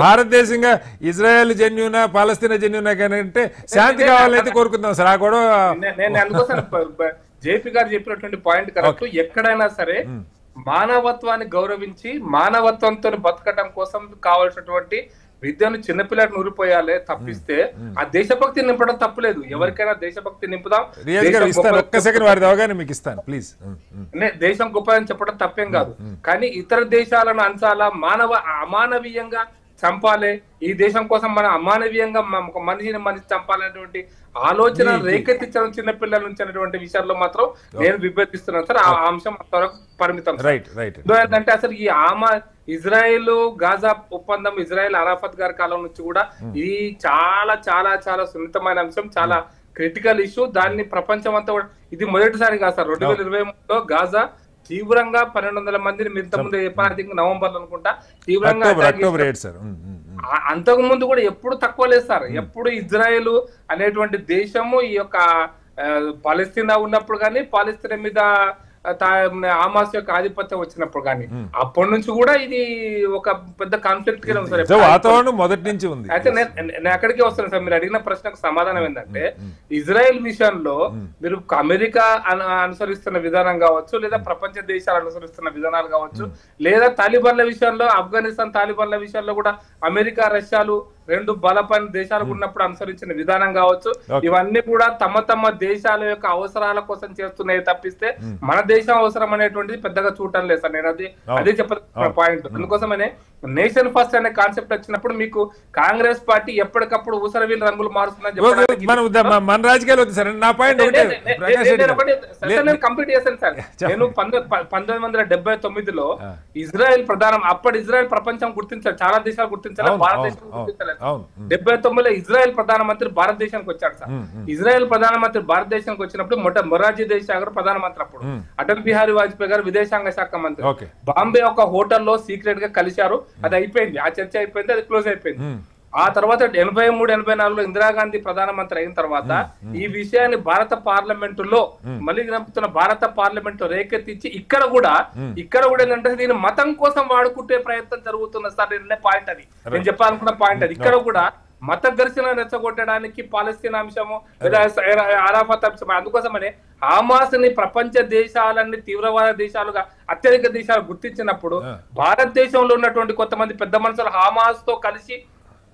భారతదేశంగా ఇజ్రాయెల్ జెన్యూనా పాలస్తీనా జెన్యూనా అంటే శాంతి కావాలైతే కోరుకుందాం సార్. ఆ కూడా నేను అందుకోసం జేపీ గారు చెప్పినటువంటి పాయింట్ కరెక్ట్. ఎక్కడైనా సరే మానవత్వాన్ని గౌరవించి మానవత్వంతో బతకటం కోసం కావాల్సినటువంటి విద్యను చిన్నపిల్లలకు నూరిపోయాలి తప్పిస్తే ఆ దేశభక్తి నింపడం తప్పులేదు. ఎవరికైనా దేశభక్తి నింపుదాం, దేశం గొప్పదని చెప్పడం తప్పేం కాదు. కానీ ఇతర దేశాలను అంచాలా, అమానవీయంగా చంపాలి, ఈ దేశం కోసం మనం అమానవీయంగా మనిషి చంపాలనేటువంటి ఆలోచన రేకెత్తించడం చిన్నపిల్లల నుంచి అనేటువంటి విషయాల్లో మాత్రం నేను విభేదిస్తున్నాను సార్. ఆ అంశం అంతవరకు పరిమితం. ఏంటంటే అసలు ఈ ఇజ్రాయెల్ గాజా ఒప్పందం ఇజ్రాయెల్ అరాఫత్ గారి కాలం నుంచి కూడా ఇది చాలా చాలా చాలా సున్నితమైన అంశం, చాలా క్రిటికల్ ఇష్యూ. దాన్ని ప్రపంచం అంతా కూడా ఇది మొదటిసారి కాదు సార్. 2023లో గాజా తీవ్రంగా 1200 మందిని ఇంతకుముందు చెప్పారు, నవంబర్ అనుకుంటా తీవ్రంగా అంతకు ముందు కూడా ఎప్పుడు తక్కువ లేదు సార్. ఎప్పుడు ఇజ్రాయెల్ అనేటువంటి దేశము ఈ యొక్క పాలస్తీనా ఉన్నప్పుడు కానీ పాలస్తీనా మీద హమాస్ యొక్క ఆధిపత్యం వచ్చినప్పుడు కానీ అప్పటి నుంచి కూడా ఇది ఒక పెద్ద కాన్ఫ్లిక్ట్ గా ఉంది సార్. వాతావరణం మొదటి నుంచి ఉంది. అయితే నేను అక్కడికే వస్తాను సార్. మీరు అడిగిన ప్రశ్నకు సమాధానం ఏంటంటే ఇజ్రాయెల్ విషయంలో మీరు అమెరికా అనుసరిస్తున్న విధానం కావచ్చు, లేదా ప్రపంచ దేశాలు అనుసరిస్తున్న విధానాలు కావచ్చు, లేదా తాలిబాన్ల విషయంలో ఆఫ్ఘనిస్తాన్ తాలిబాన్ల విషయంలో కూడా అమెరికా రష్యాలు రెండు బలపైన దేశాలకు ఉన్నప్పుడు అనుసరించిన విధానం కావచ్చు, ఇవన్నీ కూడా తమ దేశాల యొక్క అవసరాల కోసం చేస్తున్నాయి తప్పిస్తే మన దేశం అవసరం అనేటువంటిది పెద్దగా చూడటం లేదు సార్. నేను అదే చెప్ప పాయింట్. అందుకోసమనే నేషన్ ఫస్ట్ అనే కాన్సెప్ట్ వచ్చినప్పుడు మీకు కాంగ్రెస్ పార్టీ ఎప్పటికప్పుడు ఊసరవీలు రంగులు మారుస్తుందని చెప్పి కంప్లీట్ చేశాను సార్. నేను 1979లో ఇజ్రాయెల్ అప్పటి ఇజ్రాయెల్ ప్రపంచం గుర్తించారు, చాలా దేశాలు గుర్తించాలి, భారతదేశం గుర్తించలేదు. 79లో ఇజ్రాయెల్ ప్రధానమంత్రి భారతదేశానికి వచ్చాడు సార్. ఇజ్రాయెల్ ప్రధానమంత్రి భారతదేశానికి వచ్చినప్పుడు మొరార్జీ దేశాయ్ గారు ప్రధానమంత్రి, అప్పుడు అటల్ బిహారీ వాజ్పేయి గారు విదేశాంగ శాఖ మంత్రి, బాంబే ఒక హోటల్లో సీక్రెట్ గా కలిశారు. అది అయిపోయింది, ఆ చర్చ అయిపోయింది, అది క్లోజ్ అయిపోయింది. ఆ తర్వాత 83-84లో ఇందిరాగాంధీ ప్రధానమంత్రి అయిన తర్వాత ఈ విషయాన్ని భారత పార్లమెంటులో మళ్ళీ నంపుతున్న భారత పార్లమెంట్ రేకెత్తించి ఇక్కడ కూడా ఏంటంటే దీన్ని మతం కోసం వాడుకుంటే ప్రయత్నం జరుగుతున్న సార్. పాయింట్ అది నేను చెప్పాలనుకున్న పాయింట్ అది. ఇక్కడ కూడా మత ఘర్షణ రెచ్చగొట్టడానికి పాలస్తీనా అంశము లేదా అరాఫత్ అంశం, అందుకోసమనే హమాస్ ని ప్రపంచ దేశాలన్నీ తీవ్రవాద దేశాలుగా అత్యధిక దేశాలు గుర్తించినప్పుడు భారతదేశంలో ఉన్నటువంటి కొంతమంది పెద్ద మనుషులు హమాస్ తో కలిసి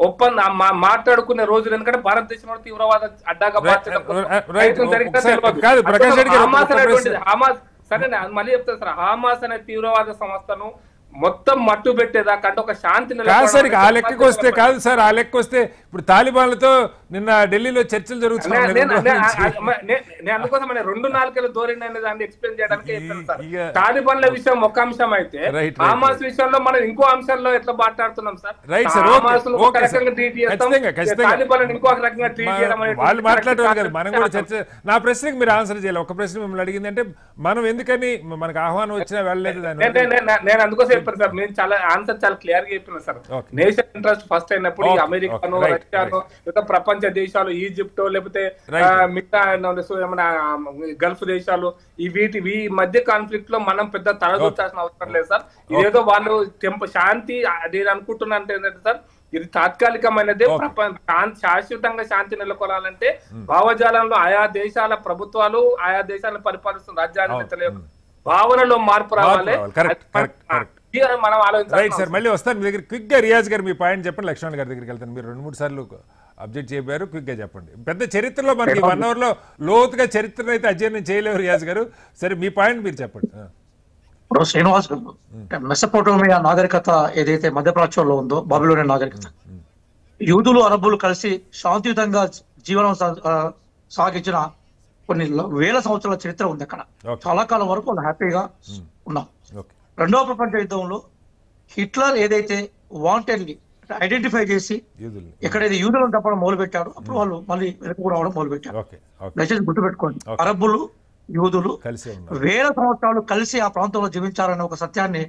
ఒప్పందం మాట్లాడుకునే రోజులు, ఎందుకంటే భారతదేశంలో తీవ్రవాద అడ్డాగా హమాస్ సరే మళ్ళీ చెప్తాను సార్, హమాస్ అనే తీవ్రవాద సంస్థను మొత్తం మట్టు పెట్టేదాకా అంటే ఒక శాంతి ఆ లెక్కకు వస్తే కాదు సార్, ఆ లెక్క వస్తే ఇప్పుడు తాలిబాన్లతో నిన్న ఢిల్లీలో చర్చలు జరుగుతున్నాయి. నేను అందుకోసం 2 నాలుకల ధోరణి అనే దాన్ని ఎక్స్ప్లెయిన్ చేయడానికి చెప్పాను సార్. తాలిబాన్ల విషయం ఒక అంశం అయితే హమాస్ విషయంలో మనం ఇంకో అంశంలో ఎట్లా మాట్లాడుతున్నాం సార్. హమాస్ ఒక రకంగా ట్రీట్ చేస్తాం, తాలిబాన్ ఇంకో రకంగా ట్రీట్ చేయడం వాళ్ళు మాట్లాడేవారు కదా, మనం కూడా చర్చ. నా ప్రశ్నకి మీరు ఆన్సర్ చేయాలి. ఒక ప్రశ్న మిమ్మల్ని అడిగింది అంటే మనం ఎందుకని మనకు ఆహ్వానం వచ్చినా వెళ్ళలేదు దాన్ని. నేను అందుకోసం చెప్పాను సార్, నేను చాలా ఆన్సర్ చాలా క్లియర్ గా చెప్పిన సార్. నేషనల్ ఇంట్రెస్ట్ ఫస్ట్ అయినప్పుడు అమెరికాను, రష్యాను, లేదా ప్రపంచ దేశాలు, ఈజిప్ట్ లేకపోతే మిగతా మన గల్ఫ్ దేశాలు, ఈ మధ్య కాన్ఫ్లిక్ట్ లో మనం పెద్ద తలదూర్చాల్సిన అవసరం లేదు సార్. ఇదేదో వాళ్ళు శాంతి నేను అనుకుంటున్నా అంటే ఏంటంటే సార్, ఇది తాత్కాలికమైనదే. శాశ్వతంగా శాంతి నెలకొనాలంటే భావజాలంలో ఆయా దేశాల ప్రభుత్వాలు, ఆయా దేశాలను పరిపాలిస్తున్న రాజ్యాంగ భావనలో మార్పు రావాలి. మనం ఆలోచించాలి. మళ్ళీ వస్తాను మీ దగ్గర. క్విక్ గా రియాజ్ గారు మీ పాయింట్ చెప్పండి, లక్ష్మణ్ గారి దగ్గరికి వెళ్తాను. మీరు 2-3 సార్లు అబ్జెక్ట్ చేయబోయారు, క్విక్ గా చెప్పండి. పెద్ద చరిత్రలో మనకి 1 అవర్ లో లోతుగా చరిత్రను అయితే అధ్యయనం చేయలేవు రియాజ్ గారు. సరే మీ పాయింట్ మీరు చెప్పండి. ఇప్పుడు శ్రీనివాస్ గారు, మెసపోటోమియా నాగరికత ఏదైతే మధ్యప్రాచ్యంలో ఉందో, బాబిలోనియన్ నాగరికత, యూదులు అరబ్బులు కలిసి శాంతియుతంగా జీవనం సాగించిన కొన్ని వేల సంవత్సరాల చరిత్ర ఉంది అక్కడ. చాలా కాలం వరకు వాళ్ళు హ్యాపీగా ఉన్నాం. 2వ ప్రపంచ యుద్ధంలో హిట్లర్ ఏదైతే వాంటెడ్లీ ఐడెంటిఫై చేసి ఎక్కడైతే యూదులను తప్పడం మొదలు పెట్టాడు, అప్పుడు వాళ్ళు మళ్ళీ వెనక్కు రావడం మొదలు పెట్టారు. దయచేసి గుర్తుపెట్టుకోండి, అరబ్బులు యూదులు వేల సంవత్సరాలు కలిసి ఆ ప్రాంతంలో జీవించారనే ఒక సత్యాన్ని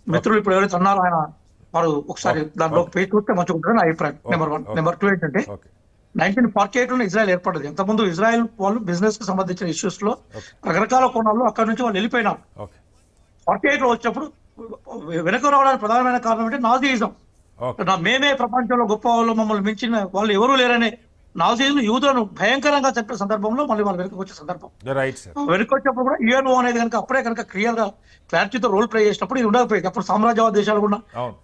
మిత్రులు ఇప్పుడు ఎవరైతే అన్నారో ఆయన వారు ఒకసారి దాంట్లో పేరు చూస్తే మంచిగా ఉంటుందని నా అభిప్రాయం. నెంబర్ 1. నెంబర్ 2 ఏంటంటే 1948 లో ఇజ్రాయెల్ ఏర్పడింది. ఎంతమంది ఇజ్రాయెల్ వాళ్ళు బిజినెస్ కి సంబంధించిన ఇష్యూస్ లో రకరకాల కోణాల్లో అక్కడి నుంచి వాళ్ళు వెళ్ళిపోయినారు. 48 లో వచ్చినప్పుడు వెనక రావడానికి ప్రధానమైన కారణం అంటే నాజీయిజం. మేమే ప్రపంచంలో గొప్ప వాళ్ళు, మమ్మల్ని మించిన వాళ్ళు ఎవరూ లేరనే నాజీలు యూదులను భయంకరంగా చెప్పిన సందర్భంలో మళ్ళీ వాళ్ళు వెనక్కి వచ్చే సందర్భం. వెనక్కి వచ్చినప్పుడు కూడా యుఎన్ఓ అనేది కనుక అప్పుడే కనుక క్లియర్ గా క్లారిటీతో రోల్ ప్లే చేసినప్పుడు ఇది ఉండకపోయింది. అప్పుడు సామ్రాజ్యవాద దేశాలు కూడా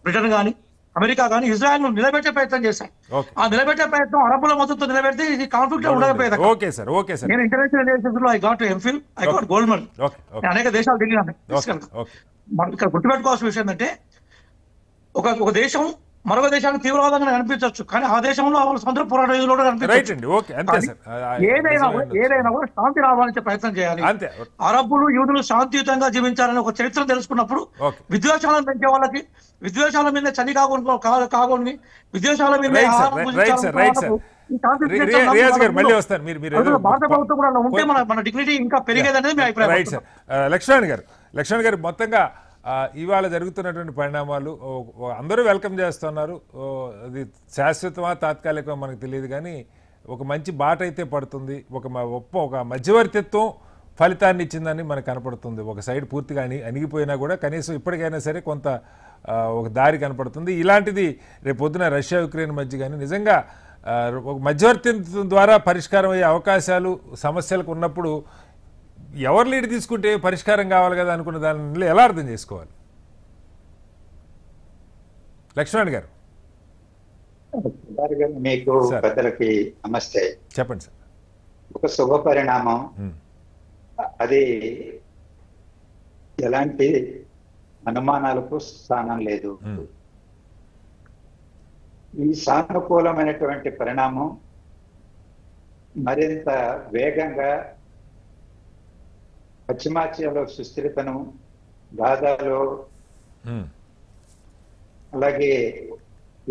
బ్రిటన్ కానీ అమెరికా కానీ ఇజ్రాయెల్ ను నిలబెట్టే ప్రయత్నం చేశాయి. ఆ నిలబెట్టే ప్రయత్నం అరబ్బుల మద్దతు నిలబెడితే ఇది కాన్ఫ్లిక్ట్ ఉండకపోయేది. నేను ఇంటర్నేషనల్ రిలేషన్స్ లో I got MPhil, I got gold medal. అనేక దేశాలు తిరిగినాను. ఇక్కడ గుర్తుపెట్టుకోవాల్సిన విషయం ఏంటంటే ఒక దేశం మరొక దేశానికి తీవ్రవాదంగా కనిపించవచ్చు, కానీ ఆ దేశంలో వాళ్ళ సొంత పోరాటంలో కనిపించవచ్చు. ఏదైనా కూడా శాంతి రావాలని ప్రయత్నం చేయాలి. అరబ్బులు యూదులు శాంతియుతంగా జీవించాలని ఒక చరిత్ర తెలుసుకున్నప్పుడు విద్వేషాలను పెంచే వాళ్ళకి విద్వేషాల మీద చలి కాకుండా విద్వేషాల మీద భారత ప్రభుత్వం కూడా ఉంటే మన డిగ్నిటీ ఇంకా పెరిగేదనేది మీ అభిప్రాయం. లక్ష్మణ్ గారు మొత్తంగా ఇవాళ జరుగుతున్నటువంటి పరిణామాలు అందరూ వెల్కమ్ చేస్తున్నారు. అది శాశ్వతమా తాత్కాలికమా మనకు తెలియదు, కానీ ఒక మంచి బాట అయితే పడుతుంది. ఒక మధ్యవర్తిత్వం ఫలితాన్ని ఇచ్చిందని మనకు కనపడుతుంది. ఒక సైడ్ పూర్తిగా అణిగిపోయినా కూడా కనీసం ఇప్పటికైనా సరే కొంత ఒక దారి కనపడుతుంది. ఇలాంటిది రేపు పొద్దున రష్యా యుక్రెయిన్ మధ్య కానీ నిజంగా ఒక మధ్యవర్తిత్వం ద్వారా పరిష్కారం అయ్యే అవకాశాలు సమస్యలకు ఉన్నప్పుడు ఎవరు లీడ్ తీసుకుంటే పరిష్కారం కావాలి కదా అనుకున్న దానిలో ఎలా అర్థం చేసుకోవాలి? లక్ష్మణ్ గారు మీకు పెద్దలకి నమస్తే. చెప్పండి సార్. ఒక శుభ పరిణామం, అది ఎలాంటి అనుమానాలకు స్థానం లేదు. ఈ సానుకూలమైనటువంటి పరిణామం మరింత వేగంగా పశ్చిమాసియాలో సుస్థిరతను, గాజాలో అలాగే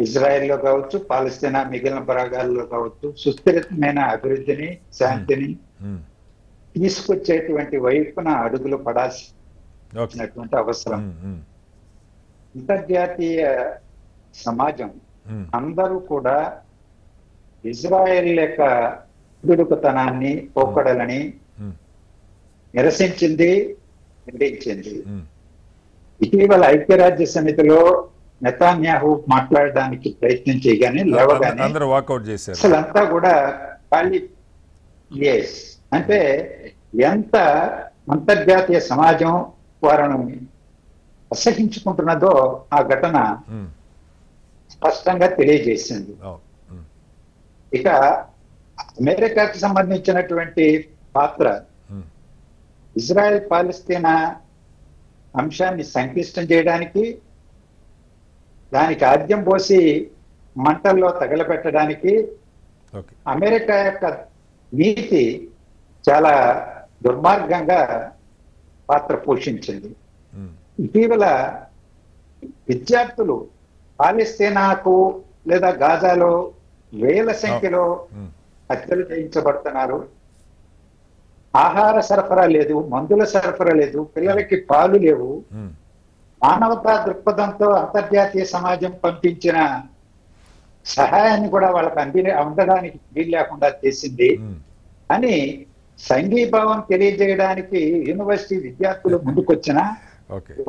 ఇజ్రాయెల్లో కావచ్చు, పాలస్తీనా మిగిలిన భాగాల్లో కావచ్చు సుస్థిరమైన అభివృద్ధిని, శాంతిని తీసుకొచ్చేటువంటి వైపున అడుగులు పడాల్సినటువంటి అవసరం. అంతర్జాతీయ సమాజం అందరూ కూడా ఇజ్రాయెల్ యొక్క దుడుకుతనాన్ని, పోకడలని నిరసించింది, ఖండించింది. ఇటీవల ఐక్యరాజ్య సమితిలో నెతాన్యాహు మాట్లాడడానికి ప్రయత్నం చేయగానే లేవగానే అందరూ వాకౌట్ చేశారు. అసలు అంతా కూడా ఖాళీ. ఎస్, అంటే ఎంత అంతర్జాతీయ సమాజం వారిని అసహించుకుంటున్నదో ఆ ఘటన స్పష్టంగా తెలియజేసింది. ఇక అమెరికాకి సంబంధించినటువంటి పాత్ర ఇజ్రాయెల్ పాలస్తీనా అంశాన్ని సంక్లిష్టం చేయడానికి, దానికి ఆద్యం పోసి మంటల్లో తగలబెట్టడానికి అమెరికా యొక్క నీతి చాలా దుర్మార్గంగా పాత్ర పోషించింది. ఇటీవల విద్యార్థులు పాలస్తీనాకు లేదా గాజాలో వేల సంఖ్యలో హత్యలు చేయించబడుతున్నారు. ఆహార సరఫరా లేదు, మందుల సరఫరా లేదు, పిల్లలకి పాలు లేవు. మానవతా దృక్పథంతో అంతర్జాతీయ సమాజం పంపించిన సహాయాన్ని కూడా వాళ్ళకి అందడానికి వీలు లేకుండా చేసింది అని సంఘీభావం తెలియజేయడానికి యూనివర్సిటీ విద్యార్థులు ముందుకొచ్చిన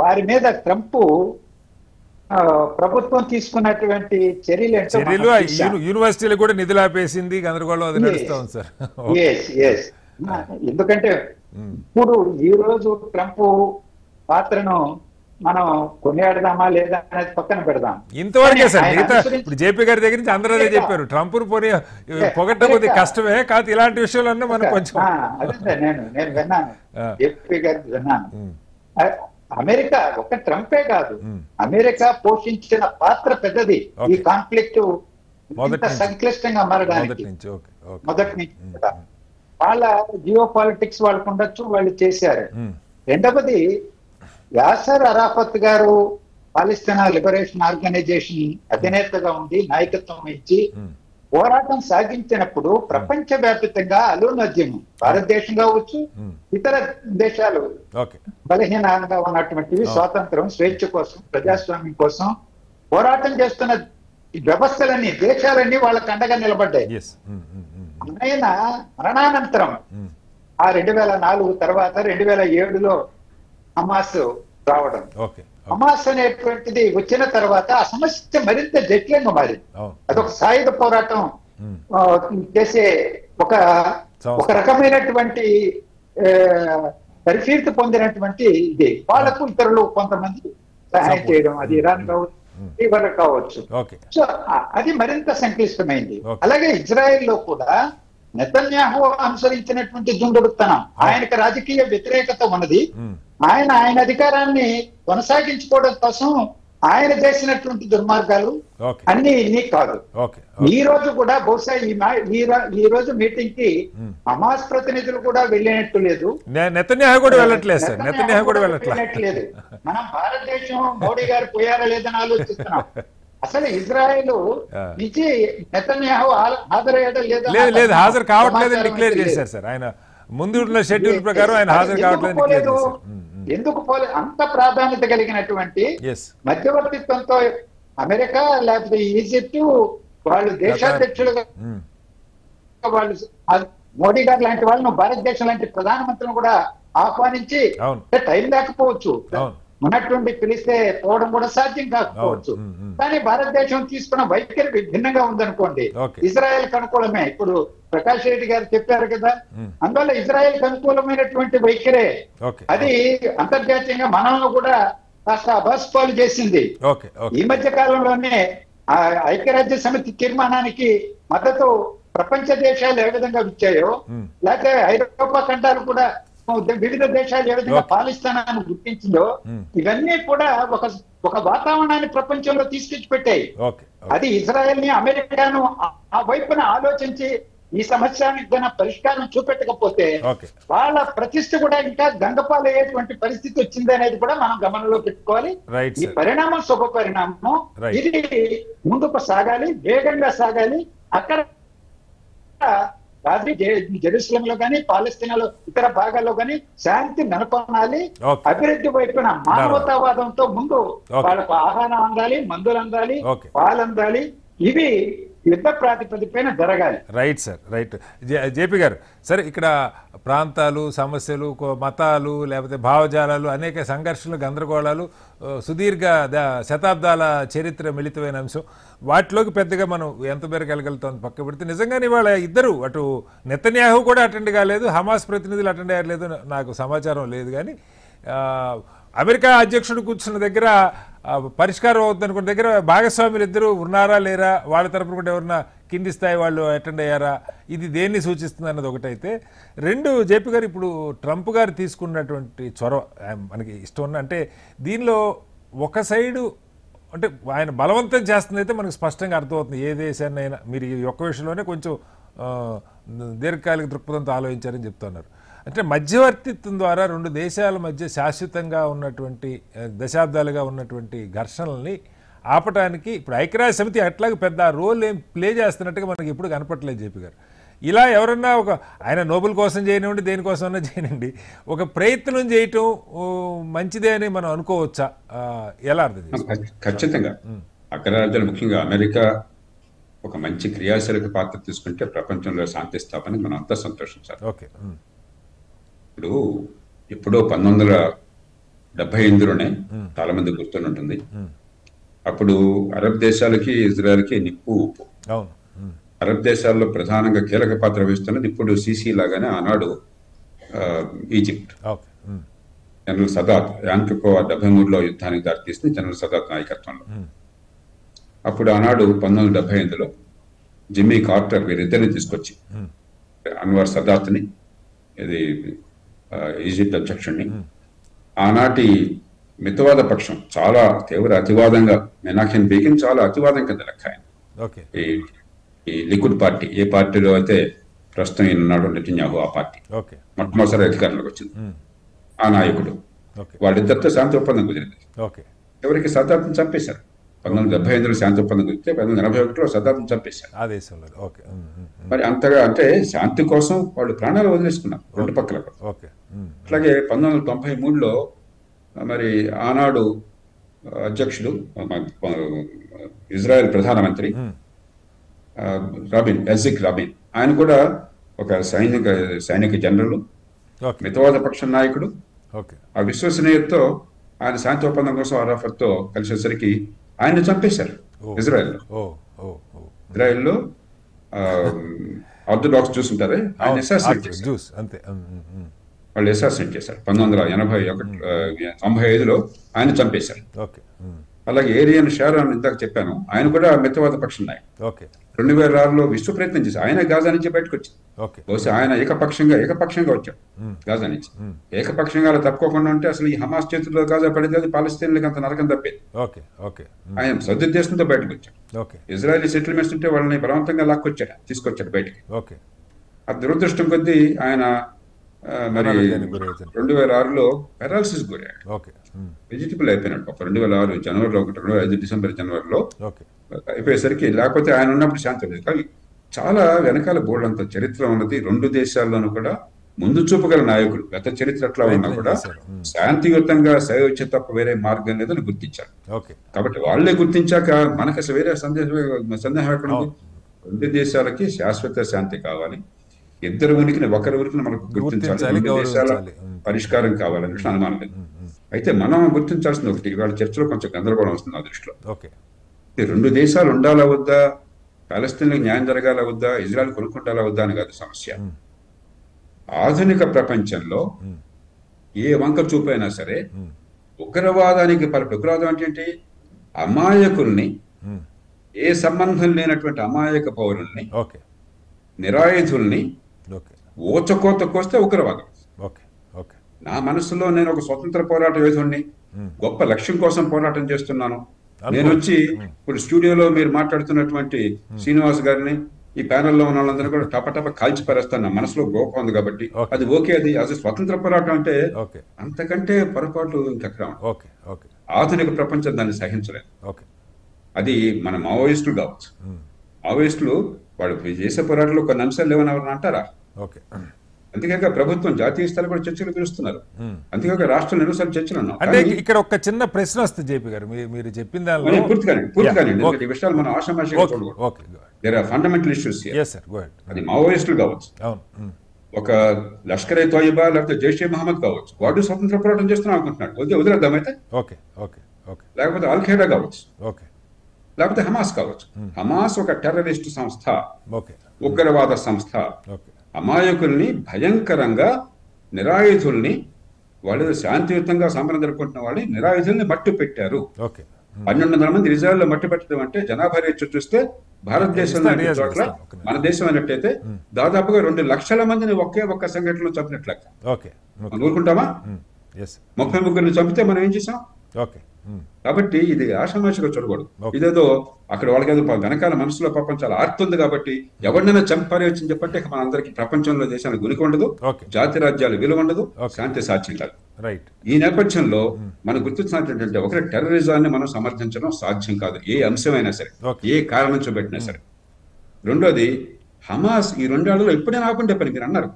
వారి మీద ట్రంప్ ప్రభుత్వం తీసుకున్నటువంటి చర్యలు యూనివర్సిటీలు కూడా నిధులు ఆపేసింది, గందరగోళం అది నడుస్తుంది సార్. ఎందుకంటే ఇప్పుడు ఈ రోజు ట్రంప్ పాత్రను మనం కొనియాడదామా లేదా అనేది పక్కన పెడదాం. ఇంతవరకే సార్. ఇప్పుడు జేపీ గారి దగ్గర నుంచి అందరూ అదే చెప్పారు, ట్రంప్ పొగట్ట కొద్ది కష్టమే కాదు, ఇలాంటి విషయాలన్నీ మనం కొంచెం అదే నేను విన్నాను, జేపీ గారి విన్నాను. అమెరికా ఒక ట్రంపే కాదు, అమెరికా పోషించిన పాత్ర పెద్దది ఈ కాన్ఫ్లిక్ట్ సంక్లిష్టంగా మారడానికి. మొదటి నుంచి వాళ్ళ జియో పాలిటిక్స్ వాళ్ళకు ఉండొచ్చు, వాళ్ళు చేశారు. రెండవది, యాసర్ అరాఫత్ గారు పాలస్తీనా లిబరేషన్ ఆర్గనైజేషన్ అధినేతగా ఉండి నాయకత్వం ఇచ్చి పోరాటం సాగించినప్పుడు ప్రపంచవ్యాప్తంగా అలోనద్యమం, భారతదేశం కావచ్చు, ఇతర దేశాలు బలహీనంగా ఉన్నటువంటివి స్వాతంత్రం, స్వేచ్ఛ కోసం, ప్రజాస్వామ్యం కోసం పోరాటం చేస్తున్న వ్యవస్థలన్నీ, దేశాలన్నీ వాళ్ళకి అండగా నిలబడ్డాయి. ఆయన మరణానంతరం ఆ 2004 తర్వాత 2007లో హమాస్ రావడం, హమాస్ అనేటువంటిది వచ్చిన తర్వాత ఆ సమస్య మరింత జటిలంగా మారింది. అదొక సాయుధ పోరాటం చేసే ఒక రకమైనటువంటి పరిఫీర్తి పొందినటువంటి ఇది. వాళ్ళకు ఇతరులు కొంతమంది సహాయం చేయడం, అది ఇరాన్ కావచ్చు, ఇవన్నీ కావచ్చు. సో అది మరింత సంక్లిష్టమైంది. అలాగే ఇజ్రాయెల్ లో కూడా నెతన్యాహు అనుసరించినటువంటి దుందుడుతనం, ఆయనకు రాజకీయ వ్యతిరేకత ఉన్నది. ఆయన అధికారాన్ని కొనసాగించుకోవడం కోసం ఆయన చేసినటువంటి దుర్మార్గాలు అన్ని ఇన్ని కాదు. ఈ రోజు కూడా బహుశా ఈ రోజు మీటింగ్ కి హమాస్ ప్రతినిధులు కూడా వెళ్ళినట్టు లేదు, నెతన్యాహు కూడా వెళ్ళట్లేదు. మనం భారతదేశం మోడీ గారు పోయారా లేదని ఆలోచిస్తున్నాం. అసలు ఇజ్రాయెల్ నుంచి నెతన్యాహు హాజరయ్యడం లేదు, హాజరు కావట్లేదని డిక్లేర్ చేశారు సార్. ఆయన ముందు ఉన్న షెడ్యూల్ ప్రకారం ఆయన హాజరు కావట్లేదు. ఎందుకు పోలేదు? అంత ప్రాధాన్యత కలిగినటువంటి మధ్యవర్తిత్వంతో అమెరికా లేకపోతే ఈజిప్ట్ వాళ్ళు దేశాధ్యక్షులుగా వాళ్ళు మోడీ గారు లాంటి వాళ్ళను, భారతదేశం లాంటి ప్రధానమంత్రిని కూడా ఆహ్వానించి, టైం లేకపోవచ్చు, ఉన్నటువంటి పిలిస్తే పోవడం కూడా సాధ్యం కాకపోవచ్చు, కానీ భారతదేశం తీసుకున్న వైఖరి భిన్నంగా ఉందనుకోండి, ఇజ్రాయెల్ అనుకూలమే. ఇప్పుడు ప్రకాష్ రెడ్డి గారు చెప్పారు కదా, అందువల్ల ఇజ్రాయెల్ అనుకూలమైనటువంటి వైఖరే అది అంతర్జాతీయంగా మనల్ని కూడా కాస్త అభాస్పాలు చేసింది. ఈ మధ్య కాలంలోనే ఐక్యరాజ్య సమితి తీర్మానానికి మద్దతు ప్రపంచ దేశాలు ఏ విధంగా ఇచ్చాయో, లేకపోతే ఐరోపా ఖండాలు కూడా వివిధ దేశాలు ఏ విధంగా పాలిస్తానాన్ని గుర్తించిందో, ఇవన్నీ కూడా ఒక వాతావరణాన్ని ప్రపంచంలో తీసుకొచ్చి పెట్టాయి. అది ఇజ్రాయెల్ ని, అమెరికాను ఆ వైపున ఆలోచించి ఈ సమస్యానికి పరిష్కారం చూపెట్టకపోతే వాళ్ళ ప్రతిష్ట కూడా ఇంకా గంగపాలయ్యేటువంటి పరిస్థితి వచ్చింది అనేది కూడా మనం గమనంలో పెట్టుకోవాలి. ఈ పరిణామం శుభ పరిణామం, ఇది ముందుకు సాగాలి, వేగంగా సాగాలి. అక్కడ జెరూసలంలో కానీ పాలస్తీనాలో ఇతర భాగాల్లో కానీ శాంతి నెలకొనాలి. అభివృద్ధి వైపున మానవతావాదంతో ముందు వాళ్ళకు ఆహారం అందాలి, మందులు అందాలి, పాలు అందాలి. ఇవి యుద్ధ ప్రాతిపదికన జరగాలి. Right sir, right. జేపీ గారు, సరే ఇక్కడ ప్రాంతాలు, సమస్యలు, మతాలు, లేకపోతే భావజాలాలు, అనేక సంఘర్షణలు, గందరగోళాలు, సుదీర్ఘ శతాబ్దాల చరిత్ర మిళితమైన అంశం. వాటిలోకి పెద్దగా మనం ఎంత మేరకు వెళ్ళగలుగుతాం పక్క పెడితే, నిజంగానే వాళ్ళ ఇద్దరు, అటు నెతన్యాహు కూడా అటెండ్ కాలేదు, హమాస్ ప్రతినిధులు అటెండ్ అయ్యలేదు, నాకు సమాచారం లేదు. కానీ అమెరికా అధ్యక్షుడు కూర్చున్న దగ్గర పరిష్కారం అవుతుంది అనుకున్న దగ్గర భాగస్వాములు ఇద్దరు ఉన్నారా లేరా, వాళ్ళ తరపున కూడా ఎవరన్నా కింది స్థాయి వాళ్ళు అటెండ్ అయ్యారా, ఇది దేన్ని సూచిస్తుంది అన్నది ఒకటైతే. రెండు, జేపీ గారు ఇప్పుడు ట్రంప్ గారు తీసుకున్నటువంటి చొరవ మనకి ఇష్టం ఉన్న, అంటే దీనిలో ఒక సైడు అంటే ఆయన బలవంతం చేస్తుంది అయితే మనకు స్పష్టంగా అర్థమవుతుంది. ఏ దేశాన్ని అయినా మీరు ఈ ఒక్క విషయంలోనే కొంచెం దీర్ఘకాలిక దృక్పథంతో ఆలోచించారని చెప్తున్నారు. అంటే మధ్యవర్తిత్వం ద్వారా రెండు దేశాల మధ్య శాశ్వతంగా ఉన్నటువంటి దశాబ్దాలుగా ఉన్నటువంటి ఘర్షణల్ని ఆపటానికి ఇప్పుడు ఐక్యరాజ్య సమితి అట్లాగే పెద్ద రోల్ ఏం ప్లే చేస్తున్నట్టుగా మనకి ఎప్పుడు కనపట్లేదు జేపీ గారు. ఇలా ఎవరన్నా ఒక ఆయన నోబెల్ కోసం చేయనివ్వండి, దేనికోసమన్నా చేయనండి, ఒక ప్రయత్నం చేయటం మంచిదే అని మనం అనుకోవచ్చా? ఎలా అర్థం చేసుకోవాలి? ఖచ్చితంగా అగ్రరాజ్యాలు, ముఖ్యంగా అమెరికా ఒక మంచి క్రియాశీలక పాత్ర తీసుకుంటే ప్రపంచంలో శాంతి స్థాపనకి మనం అంతా సంతోషించాలి. ఓకే. ఇప్పుడు 1978లోనే చాలా మంది గుర్తుని ఉంటుంది. అప్పుడు అరబ్ దేశాలకి ఇజ్రాయెల్కి నిప్పు ఉప్పు. అరబ్ దేశాల్లో ప్రధానంగా కీలక పాత్ర వహిస్తున్నది ఇప్పుడు సిసి లాగానే ఆనాడు ఈజిప్ట్. జనరల్ సదాత్, యాంకో 73లో యుద్ధానికి దారితీసింది జనరల్ సదాత్ నాయకత్వంలో. అప్పుడు ఆనాడు 1978లో జిమ్మీ కార్టర్ వీరిద్దరిని తీసుకొచ్చి అన్వర్ సదాత్ని, ఇది ఈజిప్ట్ అధ్యక్షుడిని, ఆనాటి మితవాద పక్షం చాలా తీవ్ర అతివాదంగా, మెనాఖిన్ బీగిన్ చాలా అతివాదం కింద లెక్క ఆయన. ఈ లిక్విడ్ పార్టీ, ఏ పార్టీలో అయితే ప్రస్తుతం ఈనాడు నెతన్యాహు ఆ పార్టీ మొట్టమొదటిసారి అధికారంలోకి వచ్చింది, ఆ నాయకుడు, వాళ్ళిద్దరితో శాంతి ఒప్పందం కుదిరింది. ఎవరికి సదాత్ని చంపేశారు. 1978లో శాంతి ఒప్పందం కుదిరితే 1981లో సదాత్ని చంపేశారు. మరి అంతగా అంటే శాంతి కోసం వాళ్ళు ప్రాణాలు వదిలేసుకున్నారు రెండు పక్కల. అట్లాగే 1993లో మరి ఆనాడు అధ్యక్షుడు ఇజ్రాయెల్ ప్రధానమంత్రి ఎజిక్ రాబిన్, ఆయన కూడా ఒక సైనిక జనరల్, మితవాద పక్ష నాయకుడు. ఆ విశ్వసనీయతతో ఆయన శాంతి ఒప్పందం కోసం అరాఫత్తో కలిసేసరికి ఆయన చంపేశారు. ఇజ్రాయెల్లో ఆర్థోడాక్స్ జ్యూస్ ఉంటారే, ఆయన వాళ్ళు అసాసినేట్ చేశారు. 1995లో ఆయన చంపేశారు. అలాగే ఏరియన్ షారాన్ ఇందాక చెప్పాను, ఆయన కూడా మితవాద పక్షం నాయకుడు. 2006లో విశ్వ ప్రయత్నం చేశారు, ఆయన గాజా నుంచి బయటకు వచ్చింది. బహుశా ఆయన ఏకపక్షంగా వచ్చాడు గాజా నుంచి. ఏకపక్షంగా అలా తప్పుకోకుండా ఉంటే అసలు ఈ హమాస్ చేతుల్లో గాజా పడితే అది పాలస్తీన్లకు అంత నరకం తప్పేది. ఆయన సదుద్దేశంతో బయటకు వచ్చాడు. ఇజ్రాయలీ సెటిల్మెంట్స్ ఉంటే వాళ్ళని బలవంతంగా తీసుకొచ్చాడు బయటికి. ఆ దురదృష్టం కొద్దీ ఆయన మరి 2006లో పెరాలసిస్ గురయ్యాడు, వెజిటబుల్ అయిపోయినాడు. 2006 జనవరిలో, 2005 డిసెంబర్ జనవరిలో అయిపోయేసరికి, లేకపోతే ఆయన ఉన్నప్పుడు శాంతి లేదు. కానీ చాలా వెనకాల బోర్డంత చరిత్ర ఉన్నది. రెండు దేశాల్లోనూ కూడా ముందు చూపగల నాయకుడు, గత చరిత్ర ఎట్లా ఉన్నా కూడా శాంతియుతంగా సయోధ్య తప్ప వేరే మార్గం లేదని గుర్తించారు. కాబట్టి వాళ్లే గుర్తించాక మనకు అసలు వేరే సందేహం ఎక్కడ ఉంది? రెండు దేశాలకి శాశ్వత శాంతి కావాలి, ఇద్దరు ఉనికిని ఒకరి ఉనికిని మనకు గుర్తించాలి, రెండు దేశాల పరిష్కారం కావాలనే విషయం అనుమానం లేదు. అయితే మనం గుర్తించాల్సింది ఒకటి, ఇవాళ చర్చలో కొంచెం గందరగోళం వస్తుంది నా దృష్టిలో. రెండు దేశాలు ఉండాలా వద్దా, పాలస్తీన్లకు న్యాయం జరగాల వద్దా, ఇజ్రాయెల్ కొనుక్కుంటాలా వద్దా అని కాదు సమస్య. ఆధునిక ప్రపంచంలో ఏ వంక చూపైనా సరే ఉగ్రవాదానికి ఉగ్రవాదం అంటే అమాయకుల్ని, ఏ సంబంధం లేనటువంటి అమాయక పౌరుల్ని, నిరాయుధుల్ని ఓచకోత కోస్తే ఉగ్రవాదం. నా మనసులో నేను ఒక స్వతంత్ర పోరాట యోధుడిని, గొప్ప లక్ష్యం కోసం పోరాటం చేస్తున్నాను. నేను వచ్చి ఇప్పుడు స్టూడియోలో మీరు మాట్లాడుతున్నటువంటి శ్రీనివాస్ గారిని, ఈ ప్యానెల్లో ఉన్న వాళ్ళందరూ కూడా టపటప కాల్చి పారేస్తాను. నా మనసులో గోపం ఉంది కాబట్టి అది ఓకే. అది స్వతంత్ర పోరాటం అంటే అంతకంటే పొరపాటు ఇంకెక్కడ. ఆధునిక ప్రపంచం దాన్ని సహించలేదు. అది మన మావోయిస్టులు కావచ్చు. మావోయిస్టులు వాళ్ళు చేసే పోరాటంలో కొన్ని అంశాలు లేవని ఎవరైనా అంటారా? అంతేకాక ప్రభుత్వం జాతీయ స్థాయిలో కూడా చర్చలు పిలుస్తున్నారు. అంతేకాక రాష్ట్ర నిరసన చర్చలు ఉన్నాం. అంటే ఇక్కడ ఒక చిన్న ప్రశ్న వస్తుంది జేపీ గారు, మీరు చెప్పిన దానిలో పూర్తిగానే ఈ విషయాలు మనం ఆషామాషిగా చూడకూడదు. There are fundamental issues. అది మావోయిస్టులు కావచ్చు, ఒక లష్కర్ ఏ తోయిబా లేకపోతే జైషే మహమ్మద్ కావచ్చు, వాడు స్వతంత్ర పోరాటం చేస్తున్నాం అనుకుంటున్నాడు, వదిలేద్దామైతే. లేకపోతే అల్ ఖైదా కావచ్చు, లేకపోతే హమాస్ కావచ్చు. హమాస్ ఒక టెర్రరిస్ట్ సంస్థ, ఉగ్రవాద సంస్థ. అమాయకుల్ని భయంకరంగా, నిరాయుధుల్ని, వాళ్ళు శాంతియుతంగా సంబరం జరుపుకుంటున్న వాళ్ళని నిరాయుధుల్ని మట్టు పెట్టారు. 1200 మంది ఇజ్రాయెల్లో మట్టు పెట్టడం అంటే జనాభా రేటు చూస్తే భారతదేశంలో చోట్ల మన దేశం అన్నట్టయితే దాదాపుగా 2 లక్షల మందిని ఒకే ఒక్క సంఘటనలో చంపినట్లు లెక్క. మనం ఊరుకుంటామా? 33 చంపితే మనం ఏం చేసాం? కాబట్టి ఇది ఆషామాషిగా చూడకూడదు. ఇదేదో అక్కడ వాళ్ళకి ఏదో వెనకాల మనసులో పాపం చాలా ఆర్తుంది కాబట్టి ఎవరినైనా చంపారే వచ్చి చెప్పంటే మన అందరికి ప్రపంచంలో దేశానికి ఉనికి ఉండదు, జాతి రాజ్యాలు విలువ ఉండదు, శాంతి సాధ్యం కాదు. ఈ నేపథ్యంలో మనం గుర్తించినట్టు ఒకరి టెర్రరిజాన్ని మనం సమర్థించడం సాధ్యం కాదు, ఏ అంశమైనా సరే, ఏ కారణం చూపెట్టినా సరే. రెండోది, హమాస్ ఈ 2 ఏళ్లలో ఎప్పుడైనా ఆపండి పని. మీరు అన్నారు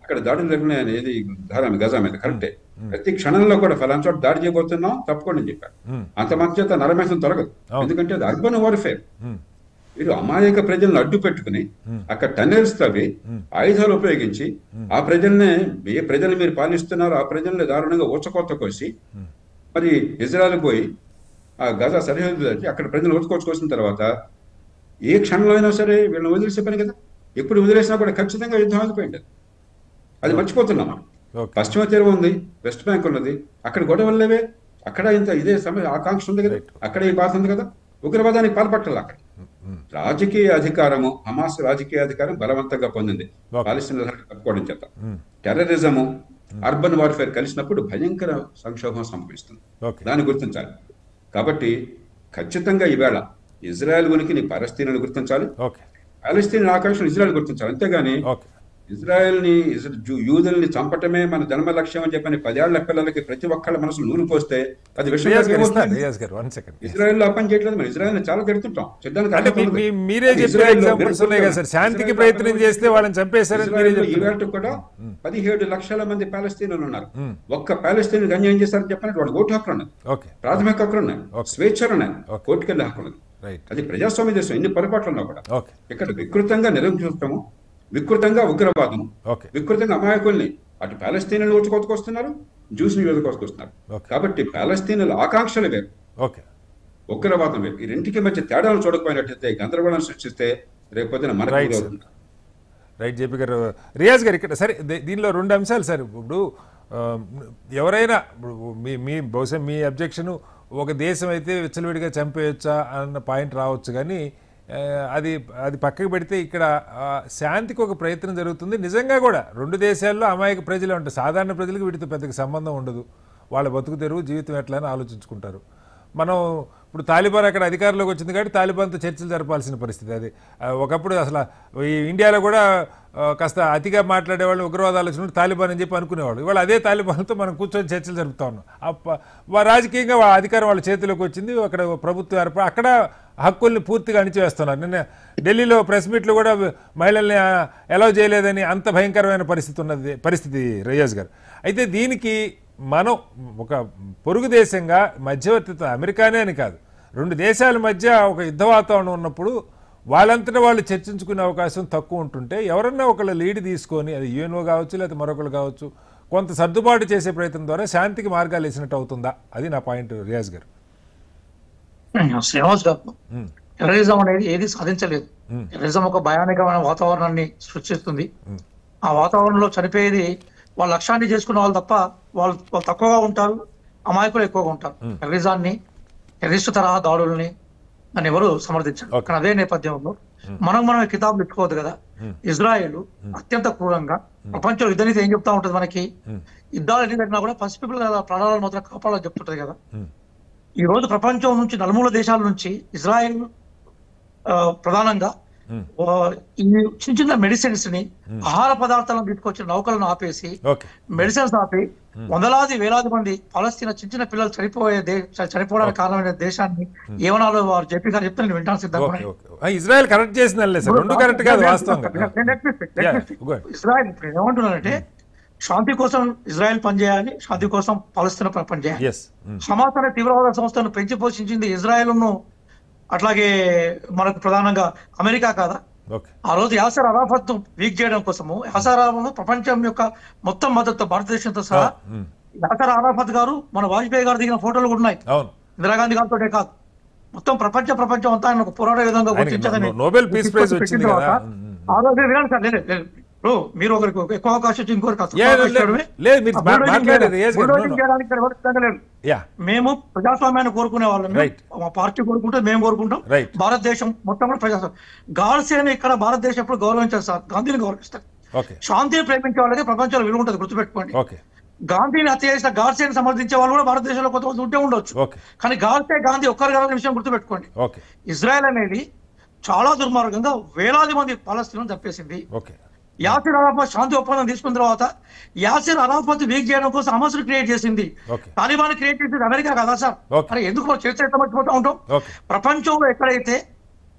అక్కడ దాడులు జరిగినాయని, ఏది గజా మీద, కరెక్టే. ప్రతి క్షణంలో కూడా ఫలానా చోట దాడి చేయబోతున్నాం తప్పకుండా చెప్పారు. అంత మంది చేత నరమేసం తొలగదు, ఎందుకంటే అది అర్బన్ వార్ఫేర్. వీరు అమాయక ప్రజలను అడ్డు పెట్టుకుని అక్కడ టన్నెల్స్ తవ్వి ఆయుధాలు ఉపయోగించి ఆ ప్రజల్ని, ఏ ప్రజలు మీరు పాలిస్తున్నారో ఆ ప్రజల్ని దారుణంగా ఊచకోత కోసి మరి ఇజ్రాయెల్ పోయి ఆ గజా సరిహద్దు దాటి అక్కడ ప్రజలు ఊచకోసుకొచ్చిన తర్వాత ఏ క్షణంలో అయినా సరే వీళ్ళని వదిలేసే పని కదా. ఎప్పుడు వదిలేసినా కూడా ఖచ్చితంగా యుద్ధం ఆగిపోయింది. అది మర్చిపోతున్నాం. పశ్చిమ తీరం ఉంది, వెస్ట్ బ్యాంక్ ఉన్నది, అక్కడ గొడవలు లేవే, అక్కడ ఇంత ఇదే ఆకాంక్ష ఉంది కదా, అక్కడ ఈ బాధ ఉంది కదా. ఉగ్రవాదానికి పాల్పట్టాలి. అక్కడ రాజకీయ అధికారము, హమాస్ రాజకీయ అధికారం బలవంతంగా పొందింది పాలస్తీనా తప్పుకోవడం చేత. టెర్రరిజము, అర్బన్ వార్ఫేర్ కలిసినప్పుడు భయంకర సంక్షోభం సంభవిస్తుంది, దాన్ని గుర్తించాలి. కాబట్టి ఖచ్చితంగా ఈవేళ ఇజ్రాయెల్ ఉనికిని పాలస్తీనాను గుర్తించాలి, పాలస్తీనా ఆకాంక్షను ఇజ్రాయెల్ గుర్తించాలి. అంతేగాని ఇజ్రాయెల్ని, యూదుల్ని చంపటమే మన జన్మ లక్ష్యం అని చెప్పని 10 ఏళ్ల పిల్లలకి ప్రతి ఒక్కళ్ళ మనసులు నూరు పోస్తే అది విషయం. ఇజ్రాయెల్ ఆ పని చేయట్లేదు. మనం ఇజ్రాయెల్ చాలా తిడుతుంటాం, శాంతికి ప్రయత్నం చేస్తే వాళ్ళని చంపేశారు. ఈవేళ కూడా 17 లక్షల మంది పాలస్తీనులు ఉన్నారు. ఒక్క పాలస్తీన్ అన్యాయం చేశారని చెప్పినట్టు వాడు ఓటు హక్కులు ఉన్నాయి, ప్రాథమిక హక్కులు ఉన్నాయి, స్వేచ్ఛలు ఉన్నాయి, కోర్టుకెళ్ళే హక్కు ఉన్నది. అది ప్రజాస్వామ్య దేశం. ఎన్ని పొరపాట్లు ఉన్నా కూడా ఇక్కడ వికృతంగా నిరంకుశము, వికృతంగా ఉగ్రవాదం, వికృతంగా అమాయకుల్ని అటు పాలస్తీనాలు ఓచుకోసుకొస్తున్నారు, జ్యూస్ని ఓచుకోసుకొస్తున్నారు. కాబట్టి పాలస్తీనాల ఆకాంక్షలు వేరు, ఉగ్రవాదం వేరు. ఈ రెంటికి మధ్య తేడాలు చూడకపోయినట్టయితే గందరగోళం సృష్టిస్తే రేపొద్దున మనకు. రైట్ జేపీ గారు. రియాజ్ గారు, ఇక్కడ సరే దీనిలో 2 అంశాలు సార్. ఇప్పుడు ఎవరైనా మీ బహుశా మీ అబ్జెక్షన్ ఒక దేశం అయితే విచ్చలవిడిగా చంపేయచ్చా అన్న పాయింట్ రావచ్చు, కానీ అది పక్కకు పెడితే ఇక్కడ శాంతికి ఒక ప్రయత్నం జరుగుతుంది. నిజంగా కూడా 2 దేశాల్లో అమాయక ప్రజలు ఉంటారు. సాధారణ ప్రజలకు వీటితో పెద్దగా సంబంధం ఉండదు, వాళ్ళ బతుకు తెరువు జీవితం ఎట్లా అని ఆలోచించుకుంటారు. మనం ఇప్పుడు తాలిబాన్ అక్కడ అధికారంలోకి వచ్చింది కాబట్టి తాలిబాన్తో చర్చలు జరపాల్సిన పరిస్థితి. అది ఒకప్పుడు అసలు ఈ ఇండియాలో కూడా కాస్త అతిగా మాట్లాడేవాళ్ళు, ఉగ్రవాదాలు వచ్చినప్పుడు తాలిబాన్ అని చెప్పి అనుకునేవాళ్ళు. ఇవాళ అదే తాలిబాన్తో మనం కూర్చొని చర్చలు జరుపుతా ఉన్నాం. రాజకీయంగా అధికారం వాళ్ళ చేతిలోకి వచ్చింది, అక్కడ ప్రభుత్వం ఏర్పడి అక్కడ హక్కుల్ని పూర్తిగా అణిచివేస్తున్నారు. నిన్న ఢిల్లీలో ప్రెస్ మీట్లు కూడా మహిళల్ని అలౌ చేయలేదని అంత భయంకరమైన పరిస్థితి రియాజ్ గారు. అయితే దీనికి మనం ఒక పొరుగు దేశంగా మధ్యవర్తిత్వం, అమెరికానే అని కాదు, 2 దేశాల మధ్య ఒక యుద్ధ వాతావరణం ఉన్నప్పుడు వాళ్ళంతటా వాళ్ళు చర్చించుకునే అవకాశం తక్కువ ఉంటుంటే ఎవరన్నా ఒకళ్ళు లీడ్ తీసుకొని, అది యుఎన్ఓ కావచ్చు లేకపోతే మరొకరు కావచ్చు, కొంత సర్దుబాటు చేసే ప్రయత్నం ద్వారా శాంతికి మార్గాలు వేసినట్టు అవుతుందా? అది నా పాయింట్ రియాజ్ గారు. శ్రీనివాస్ గారు, టెర్రరిజం అనేది ఏది సాధించలేదు. టెర్రరిజం ఒక భయానకమైన వాతావరణాన్ని సృష్టిస్తుంది. ఆ వాతావరణంలో చనిపోయేది వాళ్ళ లక్ష్యాన్ని చేసుకున్న వాళ్ళు తప్ప వాళ్ళు తక్కువగా ఉంటారు, అమాయకులు ఎక్కువగా ఉంటారు. టెర్రరిజాన్ని, టెర్రరిస్టు తరహా దాడుల్ని దాన్ని ఎవరు సమర్థించారు. కానీ అదే నేపథ్యంలో మనం కితాబులు ఇచ్చుకోవద్దు కదా. ఇజ్రాయెల్ అత్యంత క్రూరంగా ప్రపంచంలో యుద్ధనీతి ఏం చెప్తా ఉంటుంది మనకి, యుద్ధాలు ఎన్ని జరిగినా కూడా ఫస్ట్ పీపుల్ ప్రాణాలను మాత్రం కాపాడాలని చెప్తుంటది కదా. ఈ రోజు ప్రపంచం నుంచి నలుమూల దేశాల నుంచి ఇజ్రాయెల్ ప్రధానంగా ఈ చిన్న చిన్న మెడిసిన్స్ ని, ఆహార పదార్థాలను తీసుకొచ్చిన నౌకలను ఆపేసి మెడిసిన్స్ ఆపి వందలాది వేలాది మంది పాలస్తీనా చిన్న చిన్న పిల్లలు చనిపోవడానికి కారణమైన దేశాన్ని ఏమనాలో వారు జేపీ గారు చెప్తే నేను వింటాను సిద్ధంగా. ఇజ్రాయెల్ కరెక్ట్ చేసింది, ఇజ్రాయెల్ ఏమంటున్నారంటే శాంతి కోసం ఇజ్రాయెల్ పనిచేయాలి, శాంతి కోసం పాలస్తీనా పనిచేయాలి. హమాస్ అనే తీవ్రవాద సంస్థను పెంచి పోషించింది ఇజ్రాయెల్ ను అట్లాగే మనకు ప్రధానంగా అమెరికా కాదా? ఆ రోజు యాసర్ అరాఫత్ వీక్ చేయడం కోసము యాసర్ అరాఫత్ ప్రపంచం యొక్క మొత్తం మద్దతు భారతదేశంతో సహా యాసర్ అరాఫత్ గారు మన వాజ్పేయి గారు దిగిన ఫోటోలు కూడా ఉన్నాయి. ఇందిరాగాంధీ గారితో కాదు, మొత్తం ప్రపంచం అంతా ఆయన ఒక పోరాట విధంగా గుర్తించదని నోబెల్ పీస్ ప్రైజ్ వచ్చింది కదా. ఆ రోజు వినాలి సార్, లేదు మీరు ఒకరికి ఎక్కువ అవకాశం ఇచ్చి ఇంకొకరికి మేము ప్రజాస్వామ్యాన్ని కోరుకునే వాళ్ళం, మా పార్టీ కోరుకుంటే మేము కోరుకుంటాం, భారతదేశం మొత్తం కూడా ప్రజాస్వామ్యం. గాడ్సేని ఇక్కడ భారతదేశం ఎప్పుడు గౌరవించారు సార్, గాంధీని గౌరవిస్తారు. శాంతిని ప్రేమించే వాళ్ళకి ప్రపంచంలో విలువ ఉంటుంది, గుర్తుపెట్టుకోండి. గాంధీని హత్య చేసిన గాడ్సేని సమర్థించే వాళ్ళు కూడా భారతదేశంలో కొంతమంది ఉంటే ఉండొచ్చు, కానీ గాంధీ ఒక్కరు కావాలనే విషయం గుర్తుపెట్టుకోండి. ఇజ్రాయెల్ అనేది చాలా దుర్మార్గంగా వేలాది మంది పాలస్తీనాను చంపేసింది. యాసిర్ అరాఫత్ శాంతి ఒప్పందం తీసుకున్న తర్వాత యాసిర్ అరాఫత్ వీక్ చేయడం కోసం హమాస్ క్రియేట్ చేసింది, తాలిబాన్ క్రియేట్ చేసింది అమెరికా కదా సార్. మరి ఎందుకు మనం చర్చ మర్చిపోతూ ఉంటాం? ప్రపంచంలో ఎక్కడైతే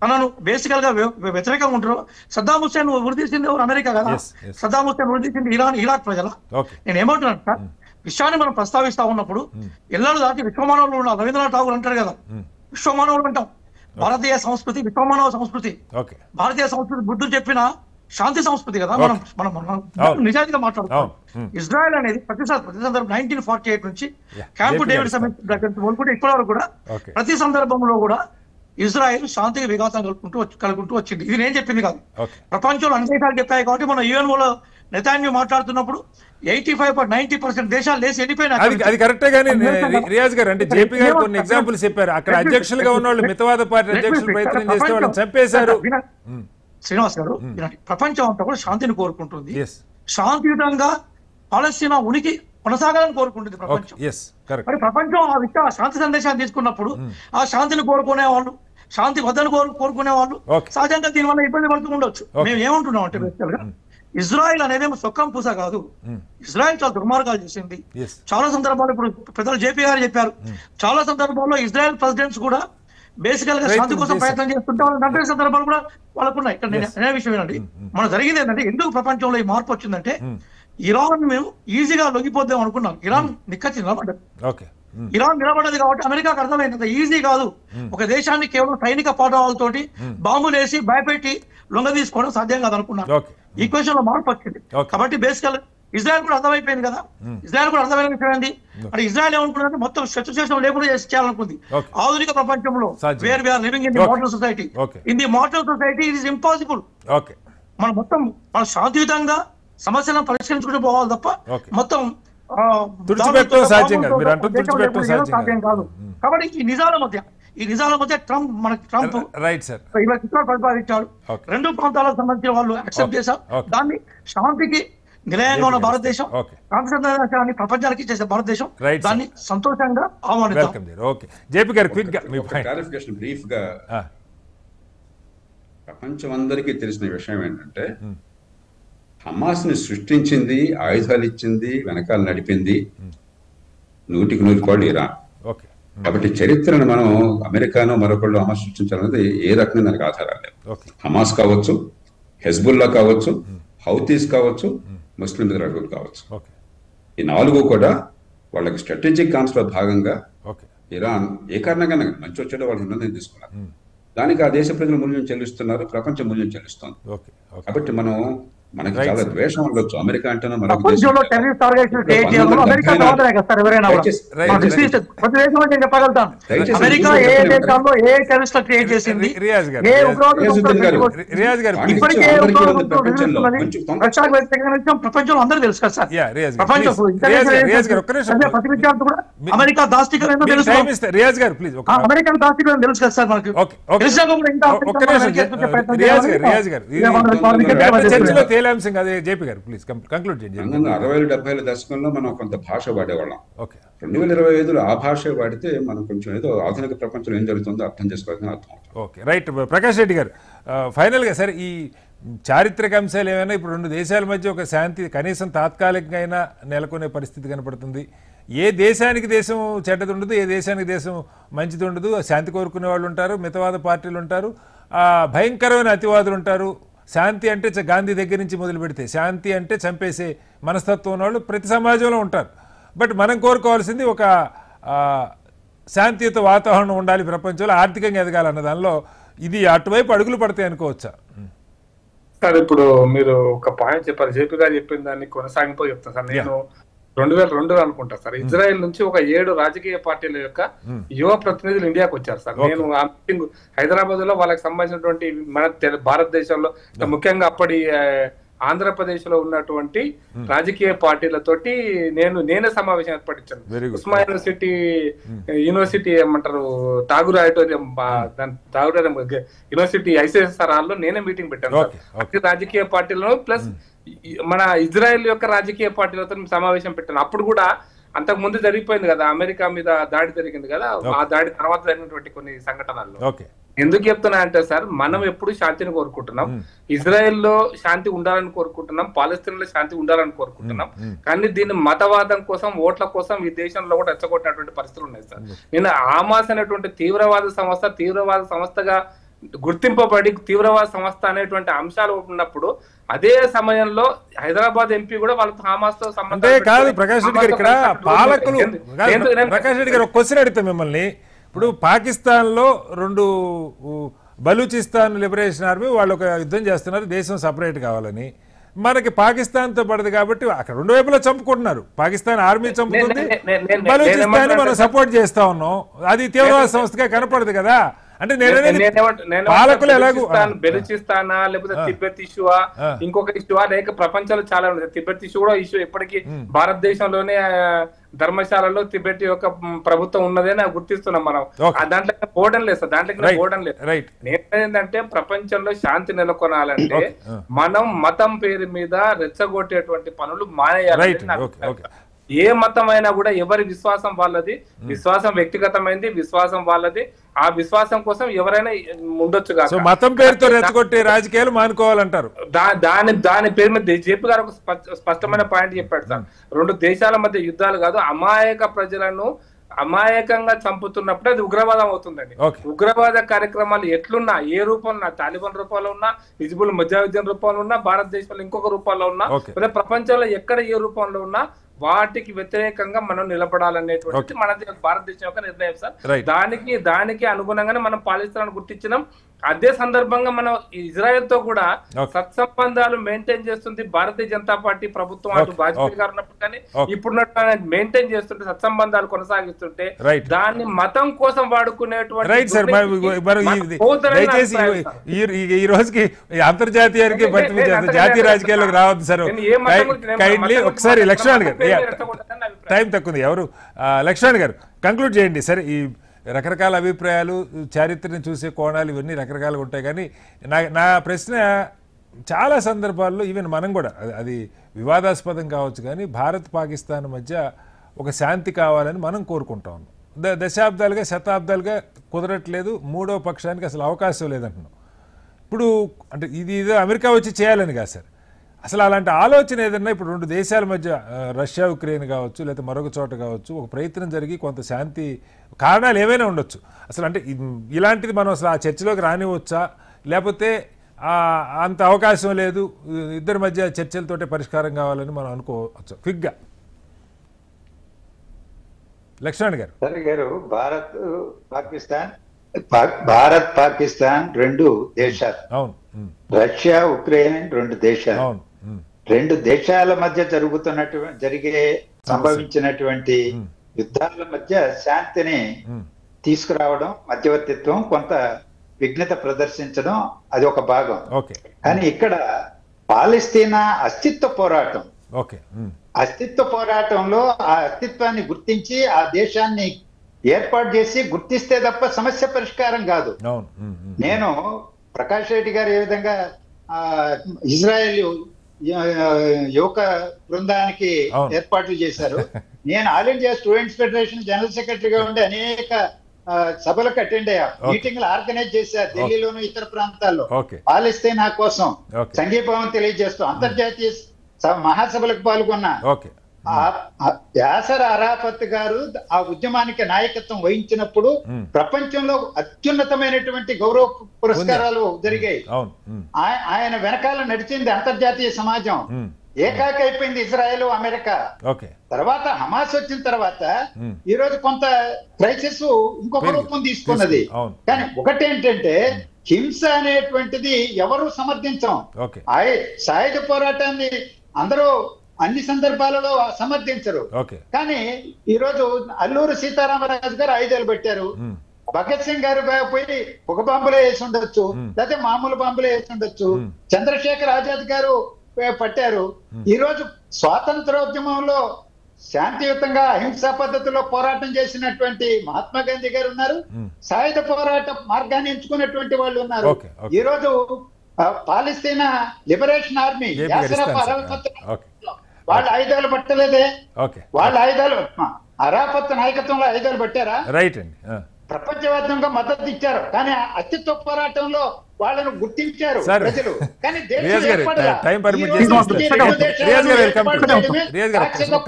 తనను బేసికల్ గా వ్యతిరేకంగా ఉంటారో, సద్దాం హుస్సేన్ ఉరితీసింది ఎవరు? అమెరికా కదా. సద్దాం హుస్సేన్ ఉరితీసింది ఇరాక్ ప్రజల. నేను ఏమంటున్నాను సార్, విషయాన్ని మనం ప్రస్తావిస్తా ఉన్నప్పుడు ఎల్లలు దాటి విశ్వమానవులు ఉండాలి. రవీంద్రనాథ్ ఠాగూర్ అంటారు కదా, విశ్వమానవులు అంటాం. భారతీయ సంస్కృతి విశ్వమానవ సంస్కృతి. భారతీయ సంస్కృతి బుద్ధుడు చెప్పిన శాంతి సంస్కృతి కదా. మనం నిజాయితీగా మాట్లాడుతాం. ఇజ్రాయెల్ అనేది ప్రతి సందర్భం 1948 నుంచి క్యాంప్ డేవిడ్ సమిట్ దగ్గర మొదలుకుంటే ఇప్పటి వరకు కూడా ప్రతి సందర్భంలో కూడా ఇజ్రాయెల్ శాంతికి వికాసం కలుగుకుంటూ వచ్చింది. ఇది నేను చెప్పింది కాదు, ప్రపంచంలో అన్ని దేశాలు చెప్పాయి. కాబట్టి మన యుఎన్ఓలో నెతాన్యాహు మాట్లాడుతున్నప్పుడు 85-90% దేశాలు లేసి వెళ్ళిపోయినాయి. అది కరెక్టే. కానీ రియాజ్ గారు అంటే జేపీ గారు కొన్ని ఎగ్జాంపుల్స్ చెప్పారు. అక్కడ అధ్యక్షులుగా ఉన్న వాళ్ళు మితవాద పార్టీ అధ్యక్షులు ప్రయత్నం చేస్తే వాళ్ళని చంపేశారు. శ్రీనివాస్ గారు, ప్రపంచం అంతా కూడా శాంతిని కోరుకుంటుంది, శాంతియుతంగా పాలస్తీనా ఉనికి కొనసాగాలని కోరుకుంటుంది ప్రపంచం. మరి ప్రపంచం ఆ శాంతి సందేశాన్ని తీసుకున్నప్పుడు ఆ శాంతిని కోరుకునే వాళ్ళు, శాంతి వద్దను కోరుకునే వాళ్ళు సహజంగా దీనివల్ల ఇబ్బంది పడుతూ ఉండొచ్చు. మేము ఏమంటున్నాం అంటే బేసికల్ గా ఇజ్రాయెల్ అనేది సొక్కం పూస కాదు. ఇజ్రాయెల్ చాలా దుర్మార్గాలు చేసింది చాలా సందర్భాలు. ఇప్పుడు పెద్దలు జేపీ గారు చెప్పారు, చాలా సందర్భాల్లో ఇజ్రాయెల్ ప్రెసిడెంట్స్ కూడా బేసికల్ గా శాంతి కోసం ప్రయత్నం చేస్తుంటే వాళ్ళు నడిపే సందర్భాలు కూడా వాళ్ళకున్నాయి. ఇక్కడ నేను విషయం ఏంటంటే మన జరిగింది ఏంటంటే, ఎందుకు ప్రపంచంలో ఈ మార్పు వచ్చిందంటే, ఇరాన్ మేము ఈజీగా లొంగిపోద్దాం అనుకున్నాం. ఇరాన్ నిక్కచ్చి నిలబడ్డది. ఇరాన్ నిలబడ్డది కాబట్టి అమెరికాకు అర్థమైంది ఈజీ కాదు, ఒక దేశాన్ని కేవలం సైనిక పాఠాలతోటి బాంబులు వేసి భయపెట్టి లొంగ తీసుకోవడం సాధ్యం కాదు అనుకున్నాను. ఈక్వేషన్ లో మార్పు వచ్చింది. కాబట్టి బేసికల్ ఇజ్రాయెల్ కూడా అర్థమైపోయింది కదా. ఇజ్రాయెల్ కూడా అర్థమైన విషయం ఏంటి అంటే, ఇజ్రాయెల్ ఏమనుకుంటే మొత్తం శత్రుశేషం లేకుండా చేయాలనుకుంది. ఆధునిక ప్రపంచంలో where we are living in the modern society, in the modern society it is impossible. మనం మొత్తం మన శాంతియుతంగా సమస్యలను పరిష్కరించుకుంటూ పోవాలి తప్ప మొత్తం సాధ్యం కాదు. కాబట్టి ఈ నిజాల మధ్య ట్రంప్ ప్రతిపాదించాడు. రెండు ప్రాంతాలకు సంబంధించిన వాళ్ళు యాక్సెప్ట్ చేశారు. దాన్ని శాంతికి నిలయంగా ఉన్న భారతదేశం, శాంతి సందేశాన్ని ప్రపంచానికి చేసే భారతదేశం దాన్ని సంతోషంగా ఆహ్వానిస్తాం. ప్రపంచం అందరికీ తెలిసిన విషయం ఏంటంటే, హమాస్ ని సృష్టించింది, ఆయుధాలు ఇచ్చింది, వెనకాల నడిపింది 100% ఇరాన్. కాబట్టి చరిత్రను మనం అమెరికాను మరొకళ్ళు హమాస్ సృష్టించాలనేది ఏ రకంగా దానికి ఆధారాలు లేవు. హమాస్ కావచ్చు, హెజ్బుల్లా కావచ్చు, హౌతీస్ కావచ్చు, ముస్లిం బ్రదర్హుడ్ కావచ్చు, ఈ 4 కూడా వాళ్ళకి స్ట్రాటజిక్ కాన్స్ లో భాగంగా ఇరాన్ ఏ కారణంగా మంచి వచ్చాడో వాళ్ళు నిర్ణయం తీసుకున్నారు. దానికి ఆ దేశ ప్రజలు మూల్యం చెల్లిస్తున్నారు, ప్రపంచం మూల్యం చెల్లిస్తుంది. కాబట్టి మనకి చాలా ద్వేషం ఉండొచ్చు అమెరికా అంటేనే. ప్రపంచంలో అందరూ తెలుసు కదా సార్, అమెరికా దాస్తికం అమెరికన్ దాస్తికం తెలుసు కదా సార్ మనకి. తేలాంశం కాదు జేపీ గారు, ప్లీజ్ కంక్లూడ్ చేయండి. 60-70 దశకంలో మనం కొంత భాష వాడేవాళ్ళం. 2025లో ఆ భాష వాడితే మనం కొంచెం ఏదో ఆధునిక ప్రపంచంలో ఏం జరుగుతుందో అర్థం చేసుకోవాలని అర్థం. Okay, right. ప్రకాష్ రెడ్డి గారు, ఫైనల్గా సరే, ఈ చారిత్రక అంశాలు ఏమైనా ఇప్పుడు 2 దేశాల మధ్య ఒక శాంతి కనీసం తాత్కాలికంగా అయినా నెలకొనే పరిస్థితి కనపడుతుంది. ఏ దేశానికి దేశం చెడ్డది ఉండదు, ఏ దేశానికి దేశం మంచిది ఉండదు. శాంతి కోరుకునే వాళ్ళు ఉంటారు, మితవాద పార్టీలు ఉంటారు, భయంకరమైన అతివాదులు ఉంటారు. శాంతి అంటే గాంధీ దగ్గర నుంచి మొదలు పెడితే శాంతి అంటే చంపేసే మనస్తత్వం ఉన్న వాళ్ళు ప్రతి సమాజంలో ఉంటారు. బట్ మనం కోరుకోవాల్సింది ఒక శాంతియుత వాతావరణం ఉండాలి ప్రపంచంలో, ఆర్థికంగా ఎదగాలన్న దానిలో ఇది అటువైపు అడుగులు పడతాయి అనుకోవచ్చా? సార్ ఇప్పుడు మీరు ఒక పాయింట్ చెప్పారు, జేపీ గారు చెప్పిన దాన్ని కొనసాగింపో చెప్తాను సార్. నేను 2002 అనుకుంటా సార్, ఇజ్రాయెల్ నుంచి ఒక 7 రాజకీయ పార్టీల యొక్క యువ ప్రతినిధులు ఇండియాకి వచ్చారు సార్. నేను ఆ మీటింగ్ హైదరాబాద్ లో వాళ్ళకి సంబంధించినటువంటి మన భారతదేశంలో ముఖ్యంగా అప్పటి ఆంధ్రప్రదేశ్ లో ఉన్నటువంటి రాజకీయ పార్టీలతోటి నేనే సమావేశం ఏర్పడించాను. ఉస్మా యూనివర్సిటీ ఏమంటారు ఠాగూర్ ఆడిటోరియం, యూనివర్సిటీ ఐసిఎస్ఆర్ హాల్లో నేనే మీటింగ్ పెట్టాను సార్. రాజకీయ పార్టీలను ప్లస్ మన ఇజ్రాయెల్ యొక్క రాజకీయ పార్టీలతో సమావేశం పెట్టాను. అప్పుడు కూడా అంతకు ముందు జరిగిపోయింది కదా, అమెరికా మీద దాడి జరిగింది కదా, ఆ దాడి తర్వాత జరిగినటువంటి కొన్ని సంఘటనల్లో. ఎందుకు చెప్తున్నా అంటే సార్, మనం ఎప్పుడు శాంతిని కోరుకుంటున్నాం, ఇజ్రాయెల్లో శాంతి ఉండాలని కోరుకుంటున్నాం, పాలస్తీన్లో శాంతి ఉండాలని కోరుకుంటున్నాం. కానీ దీన్ని మతవాదం కోసం, ఓట్ల కోసం ఈ దేశంలో కూడా రెచ్చగొట్టినటువంటి పరిస్థితులు ఉన్నాయి సార్. నేను హమాస్ అనేటువంటి తీవ్రవాద సంస్థగా గుర్తింపబడి తీవ్రవాద సంస్థ అనేటువంటి అంశాలు ఉన్నప్పుడు అదే సమయంలో హైదరాబాద్ ఎంపీ కూడా వాళ్ళతో హమాస్ తో సంబంధం కాదు. ప్రకాష్ రెడ్డి గారు ఇక్కడ పాలకులు, ప్రకాష్ రెడ్డి గారు ఒక క్వశ్చన్ అడుగుతాం మిమ్మల్ని. ఇప్పుడు పాకిస్తాన్ లో 2 బలూచిస్తాన్ లిబరేషన్ ఆర్మీ వాళ్ళు ఒక యుద్ధం చేస్తున్నారు, దేశం సపరేట్ కావాలని. మనకి పాకిస్తాన్ తో పడదు కాబట్టి అక్కడ 2 వైపులా చంపుకుంటున్నారు. పాకిస్తాన్ ఆర్మీ చంపుతుంది, బలూచిస్తాన్ మనం సపోర్ట్ చేస్తా ఉన్నాం. అది తీవ్రవాద సంస్థగా కనపడదు కదా. అంటే పాలకులు ఎలాగో బెలూచిస్తానా లేకపోతే తిబ్బెత్ ఇష్యూవా, ఇంకొక ఇష్యూవా, లేక ప్రపంచంలో చాలా ఉన్నాయి. తిబ్బెత్ ఇష్యూ కూడా ఇష్యూ ఎప్పటికీ భారతదేశంలోనే ధర్మశాలలో తిబెట్ యొక్క ప్రభుత్వం ఉన్నదని గుర్తిస్తున్నాం మనం. దాంట్లో పోవడం లేదు సార్, దాంట్లో పోవడం లేదు. ఏంటంటే ప్రపంచంలో శాంతి నెలకొనాలంటే మనం మతం పేరు మీద రెచ్చగొట్టేటువంటి పనులు మానేయాలి. ఏ మతం అయినా కూడా ఎవరి విశ్వాసం వాళ్ళది, విశ్వాసం వ్యక్తిగతమైంది, విశ్వాసం వాళ్ళది. ఆ విశ్వాసం కోసం ఎవరైనా ఉండొచ్చు కాదు. మతం పేరుతో రెచ్చగొట్టే రాజకీయాలు మానుకోవాలంటారు. దాని పేరు మీద జేపీ గారు ఒక స్పష్టమైన పాయింట్ చెప్పాడు సార్. 2 దేశాల మధ్య యుద్ధాలు కాదు, అమాయక ప్రజలను అమాయకంగా చంపుతున్నప్పుడు అది ఉగ్రవాదం అవుతుందండి. ఉగ్రవాద కార్యక్రమాలు ఎట్లున్నా, ఏ రూపంలో, తాలిబాన్ రూపంలో ఉన్నా, హిజ్బుల్ ముజాహిద్దీన్ రూపంలో ఉన్నా, భారతదేశంలో ఇంకొక రూపంలో ఉన్నా, ప్రపంచంలో ఎక్కడ ఏ రూపంలో ఉన్నా వాటికి వ్యతిరేకంగా మనం నిలబడాలనేటువంటి మన భారతదేశం యొక్క నిర్ణయం సార్. దానికి అనుగుణంగానే మనం పాలిస్తానని గుర్తించినాం. అదే సందర్భంగా మనం ఇజ్రాయెల్ తో కూడా సత్సంబంధాలు మెయింటైన్ చేస్తుంది భారతీయ జనతా పార్టీ ప్రభుత్వం. అటు వాజ్పేయి గారు ఉన్నప్పుడు కానీ ఇప్పుడు మెయింటైన్ చేస్తుంటే, సత్సంబంధాలు కొనసాగిస్తుంటే దాన్ని మతం కోసం వాడుకునేటువంటి ఈ రోజుకి అంతర్జాతీయానికి జాతీయ రాజకీయాల్లోకి రావద్దు సార్. ఒకసారి లక్ష్మణ్ గారు, టైం తక్కువ, ఎవరు లక్ష్మణ్ గారు కంక్లూడ్ చేయండి. సరే, ఈ రకరకాల అభిప్రాయాలు, చరిత్రని చూసే కోణాలు ఇవన్నీ రకరకాలుగా ఉంటాయి. కానీ నా ప్రశ్న, చాలా సందర్భాల్లో ఈవెన్ మనం కూడా అది వివాదాస్పదం కావచ్చు, కానీ భారత్ పాకిస్తాన్ మధ్య ఒక శాంతి కావాలని మనం కోరుకుంటా ఉన్నాం. దశాబ్దాలుగా, శతాబ్దాలుగా కుదరట్లేదు, 3వ పక్షానికి అసలు అవకాశం లేదంటున్నాం. ఇప్పుడు అంటే ఇది ఏదో అమెరికా వచ్చి చేయాలని కాదు సార్, అసలు అలాంటి ఆలోచన ఏదన్నా ఇప్పుడు 2 దేశాల మధ్య, రష్యా ఉక్రెయిన్ కావచ్చు, లేకపోతే మరొక చోట కావచ్చు, ఒక ప్రయత్నం జరిగి కొంత శాంతి, కారణాలు ఏవైనా ఉండొచ్చు. అసలు అంటే ఇలాంటిది మనం అసలు ఆ చర్చలోకి రానివచ్చా, లేకపోతే అంత అవకాశం లేదు, ఇద్దరి మధ్య చర్చలతోటే పరిష్కారం కావాలని మనం అనుకోవచ్చు క్విక్గా? లక్ష్మణ్ గారు. భారత్ పాకిస్తాన్ 2 దేశాలు. అవును. రష్యా ఉక్రెయిన్ 2 దేశాలు. అవును. 2 దేశాల మధ్య సంభవించినటువంటి యుద్ధాల మధ్య శాంతిని తీసుకురావడం, మధ్యవర్తిత్వం, కొంత విఘ్నత ప్రదర్శించడం, అది ఒక భాగం. కానీ ఇక్కడ పాలస్తీనా అస్తిత్వ పోరాటంలో ఆ అస్తిత్వాన్ని గుర్తించి ఆ దేశాన్ని ఏర్పాటు చేసి గుర్తిస్తే తప్ప సమస్య పరిష్కారం కాదు. నేను ప్రకాష్ రెడ్డి గారు ఏ విధంగా ఇజ్రాయెల్ యువక బృందానికి ఏర్పాట్లు చేశారు, నేను all India students federation general సెక్రటరీగా ఉండి అనేక సభలకు అటెండ్ అయ్యా, మీటింగ్లు ఆర్గనైజ్ చేశా ఢిల్లీలోను ఇతర ప్రాంతాల్లో. పాలస్తీనా కోసం సంఘీభావం తెలియజేస్తూ అంతర్జాతీయ మహాసభలకు పాల్గొన్నా. యాసర్ అరాఫత్ గారు ఆ ఉద్యమానికి నాయకత్వం వహించినప్పుడు ప్రపంచంలో అత్యున్నతమైనటువంటి గౌరవ పురస్కారాలు జరిగాయి. ఆయన వెనకాల నడిచింది అంతర్జాతీయ సమాజం. ఏకాకి అయిపోయింది ఇజ్రాయెల్ అమెరికా. ఓకే. తర్వాత హమాస్ వచ్చిన తర్వాత ఈ రోజు కొంత క్రైసిస్ ఇంకొక రూపం తీసుకున్నది. కానీ ఒకటేంటంటే హింస అనేటువంటిది ఎవరు సమర్థించాం. సాయుధ పోరాటాన్ని అందరూ అన్ని సందర్భాలలో సమర్థించరు. కానీ ఈ రోజు అల్లూరు సీతారామరాజు గారు ఆయుధాలు పెట్టారు. భగత్ సింగ్ గారు పోయి ఒక బాంబులో వేసి ఉండొచ్చు, లేకపోతే మామూలు బాంబులో వేసి ఉండొచ్చు. చంద్రశేఖర్ ఆజాద్ గారు పట్టారు. ఈ రోజు స్వాతంత్రోద్యమంలో శాంతియుతంగా అహింసా పద్ధతిలో పోరాటం చేసినటువంటి మహాత్మా గాంధీ గారు ఉన్నారు. సాయుధ పోరాట మార్గాన్ని ఎంచుకున్నటువంటి వాళ్ళు ఉన్నారు. ఈ రోజు పాలస్తీనా లిబరేషన్ ఆర్మీ వాళ్ళ ఆయుధాలు పట్టలేదే. వాళ్ళ ఆయుధాలు అరాఫత్ నాయకత్వంలో ఆయుధాలు పట్టారా? రైట్ అండి. ప్రపంచవ్యాప్తంగా మద్దతు ఇచ్చారు. కానీ అత్యుత్వ పోరాటంలో వాళ్ళను గుర్తించారు ప్రజలు. కానీ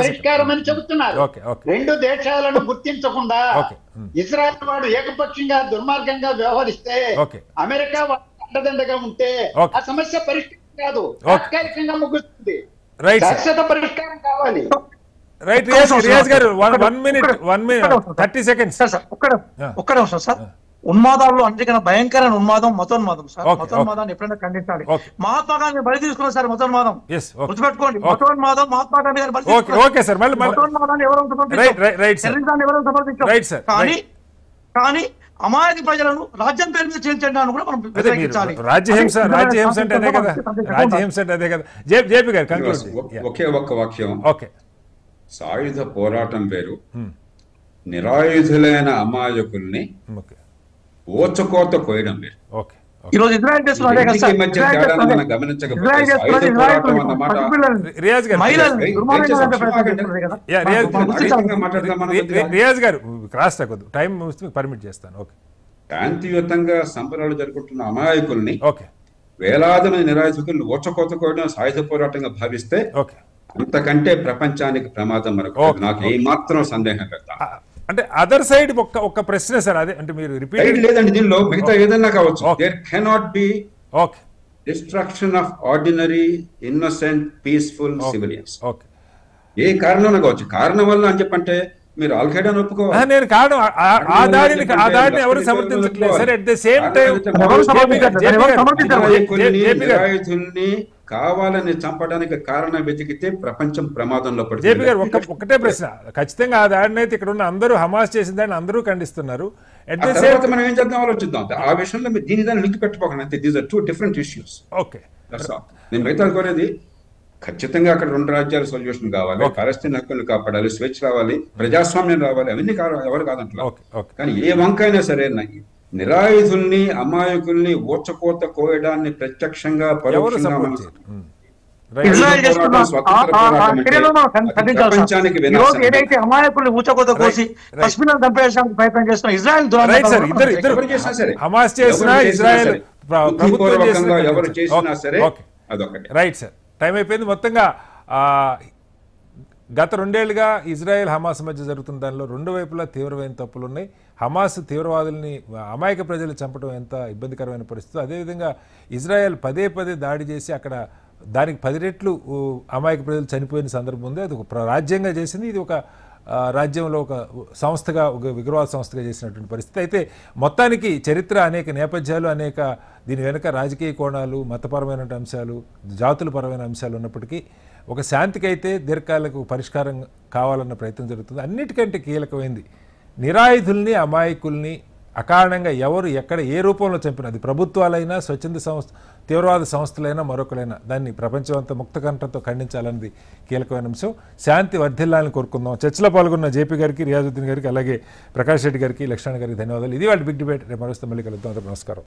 పరిష్కారం అని చెబుతున్నారు. రెండు దేశాలను గుర్తించకుండా ఇజ్రాయెల్ వాడు ఏకపక్షంగా దుర్మార్గంగా వ్యవహరిస్తే, అమెరికా అండదండగా ఉంటే ఆ సమస్య పరిష్కారం కాదు, తాత్కాలికంగా ముగుస్తుంది. శాశ్వత పరిష్కారం కావాలి. రైట్ రియాజ్ గారు 1 minute 30 seconds. ఒక్క నిమిషం సార్. ఉన్మాదాల్లో అందుకన్నా భయంకరమైన ఉన్మాదం మతోన్మాదం సార్. మతోన్మాదాన్ని ఎప్పుడైనా ఖండించాలి. మహాత్మా గాంధీ బలి తీసుకున్నారు సార్ మతోన్మాదం. గుర్తుపెట్టుకోండి, మతోన్మాదం మహాత్మా గాంధీ గారు బలి తీసుకున్నారు. మతోన్మాదాన్ని ఎవరు సమర్థించారు. కానీ అమాయక ప్రజలను రాజ్యం పేరు మీద చేర్చండి కూడా మనం వ్యతిరేకించాలి. రాజ్యహింస అంటే అదే కదా. రాజ్యహింస అంటే అదే కదా. జేపీ గారు ఒకే ఒక్క వాక్యం. ఓకే. సాయుధ పోరాటం వేరు, నిరాయుధులైన అమాయకుల్ని ఓచకోత కోయడం వేరు. ఈ రోజు ఇజ్రాయెల్ చేస్తున్న అదే కదా సార్. మధ్య తేడాను మనం గమనించకపోతే సాయుధ పోరాటం అన్నమాట రియాజ్ గారు క్రాస్ తగ్గదు, టైం పర్మిట్ చేస్తాను. ఓకే. శాంతియుతంగా సంబరాలు జరుపుకుంటున్న అమాయకుల్ని వేలాది మంది నిరాయుధులను ఓచకోత కోయడం సాయుధ పోరాటంగా భావిస్తే అంతకంటే ప్రపంచానికి ప్రమాదం మనకు నాకు ఏమాత్రం సందేహం లేదు. అంటే అదర్ సైడ్ ఒక్క ప్రశ్న సార్, అదే అంటే మీరు రిపీట్ లేదండి, దీనిలో మిగతా ఏదైనా కావచ్చు. There cannot be destruction of ordinary innocent peaceful civilians. ఏ కారణం కావచ్చు. కారణం వల్ల అని చెప్పంటే మీరు ఆల్ఖైడాను ఒప్పుకోవాలి. నేను కారణం ఆ దాడిని ఎవరు సమర్థించట్లేదు సార్. అట్ ద సేమ్ టైం నిరాయుధుల్ని కావాలని చంపడానికి కారణం వెతికితే ప్రపంచం ప్రమాదంలో పడుతుంది. జేపీ గారు ఒకటే ప్రశ్న. ఖచ్చితంగా ఆ దాడిని అయితే ఇక్కడ ఉన్న అందరూ హమాస్ చేసిన దాన్ని అందరూ ఖండిస్తున్నారు. మనం ఏం చేద్దాం ఆలోచిద్దాం. ఆ విషయంలో మీరు దీని దాన్ని లింక్ పెట్టుకోకండి అంతే. These are 2 different issues. Okay. నేను మిగతా కోరేది ఖచ్చితంగా అక్కడ 2 రాజ్యాల సొల్యూషన్ కావాలి, పాలస్తీన్ హక్కులను కాపాడాలి, స్వేచ్ఛ రావాలి, ప్రజాస్వామ్యం రావాలి. అవన్నీ ఎవరు కాదంటారు. కానీ ఏ వంకైనా సరే నిరాయుధుల్ని అమాయకుల్ని ఓచకోత కోయడాన్ని ప్రత్యక్షంగా పరోక్షంగా ఏదైతే అమాయకుల్ని ఊచకోత కోసి కశ్మీర్ చంపేయడానికి ప్రయత్నం చేస్తున్న ఇజ్రాయెల్ ఎవరు చేసినా సరే అదొకటి. రైట్ సార్, టైం అయిపోయింది. మొత్తంగా గత 2 ఏళ్లుగా ఇజ్రాయెల్ హమాస్ మధ్య జరుగుతున్న దానిలో 2 వైపులా తీవ్రమైన తప్పులు ఉన్నాయి. హమాస్ తీవ్రవాదుల్ని అమాయక ప్రజలు చంపడం ఎంత ఇబ్బందికరమైన పరిస్థితి. అదేవిధంగా ఇజ్రాయెల్ పదే దాడి చేసి అక్కడ దానికి 10 రెట్లు అమాయక ప్రజలు చనిపోయిన సందర్భం ఉంది. అది ఒక రాజ్యంగా చేసింది. ఇది ఒక రాజ్యంలో ఒక సంస్థగా, ఒక ఉగ్రవాద సంస్థగా చేసినటువంటి పరిస్థితి. అయితే మొత్తానికి చరిత్ర అనేక నేపథ్యాలు, అనేక దీని వెనుక రాజకీయ కోణాలు, మతపరమైన అంశాలు, జాతుల పరమైన అంశాలు ఉన్నప్పటికీ ఒక శాంతికైతే దీర్ఘకాలకు పరిష్కారం కావాలన్న ప్రయత్నం జరుగుతుంది. అన్నిటికంటే కీలకమైంది నిరాయుధుల్ని అమాయకుల్ని అకారణంగా ఎవరు ఎక్కడ ఏ రూపంలో చంపినా, అది ప్రభుత్వాలైనా స్వచ్ఛంద సంస్థ తీవ్రవాద సంస్థలైనా మరొకరైనా దాన్ని ప్రపంచం అంతా ముక్తకంఠంతో ఖండించాలన్నది కీలకమైన అంశం. శాంతి వర్ధిల్లాలని కోరుకుందాం. చర్చలో పాల్గొన్న జేపీ గారికి, రియాజుద్దీన్ గారికి, అలాగే ప్రకాష్ రెడ్డి గారికి, లక్ష్మణ్ గారికి ధన్యవాదాలు. ఇది వాళ్ళ బిగ్ డిబేట్. రేపు మరోస్తే మళ్ళీ కలుద్దాం. నమస్కారం.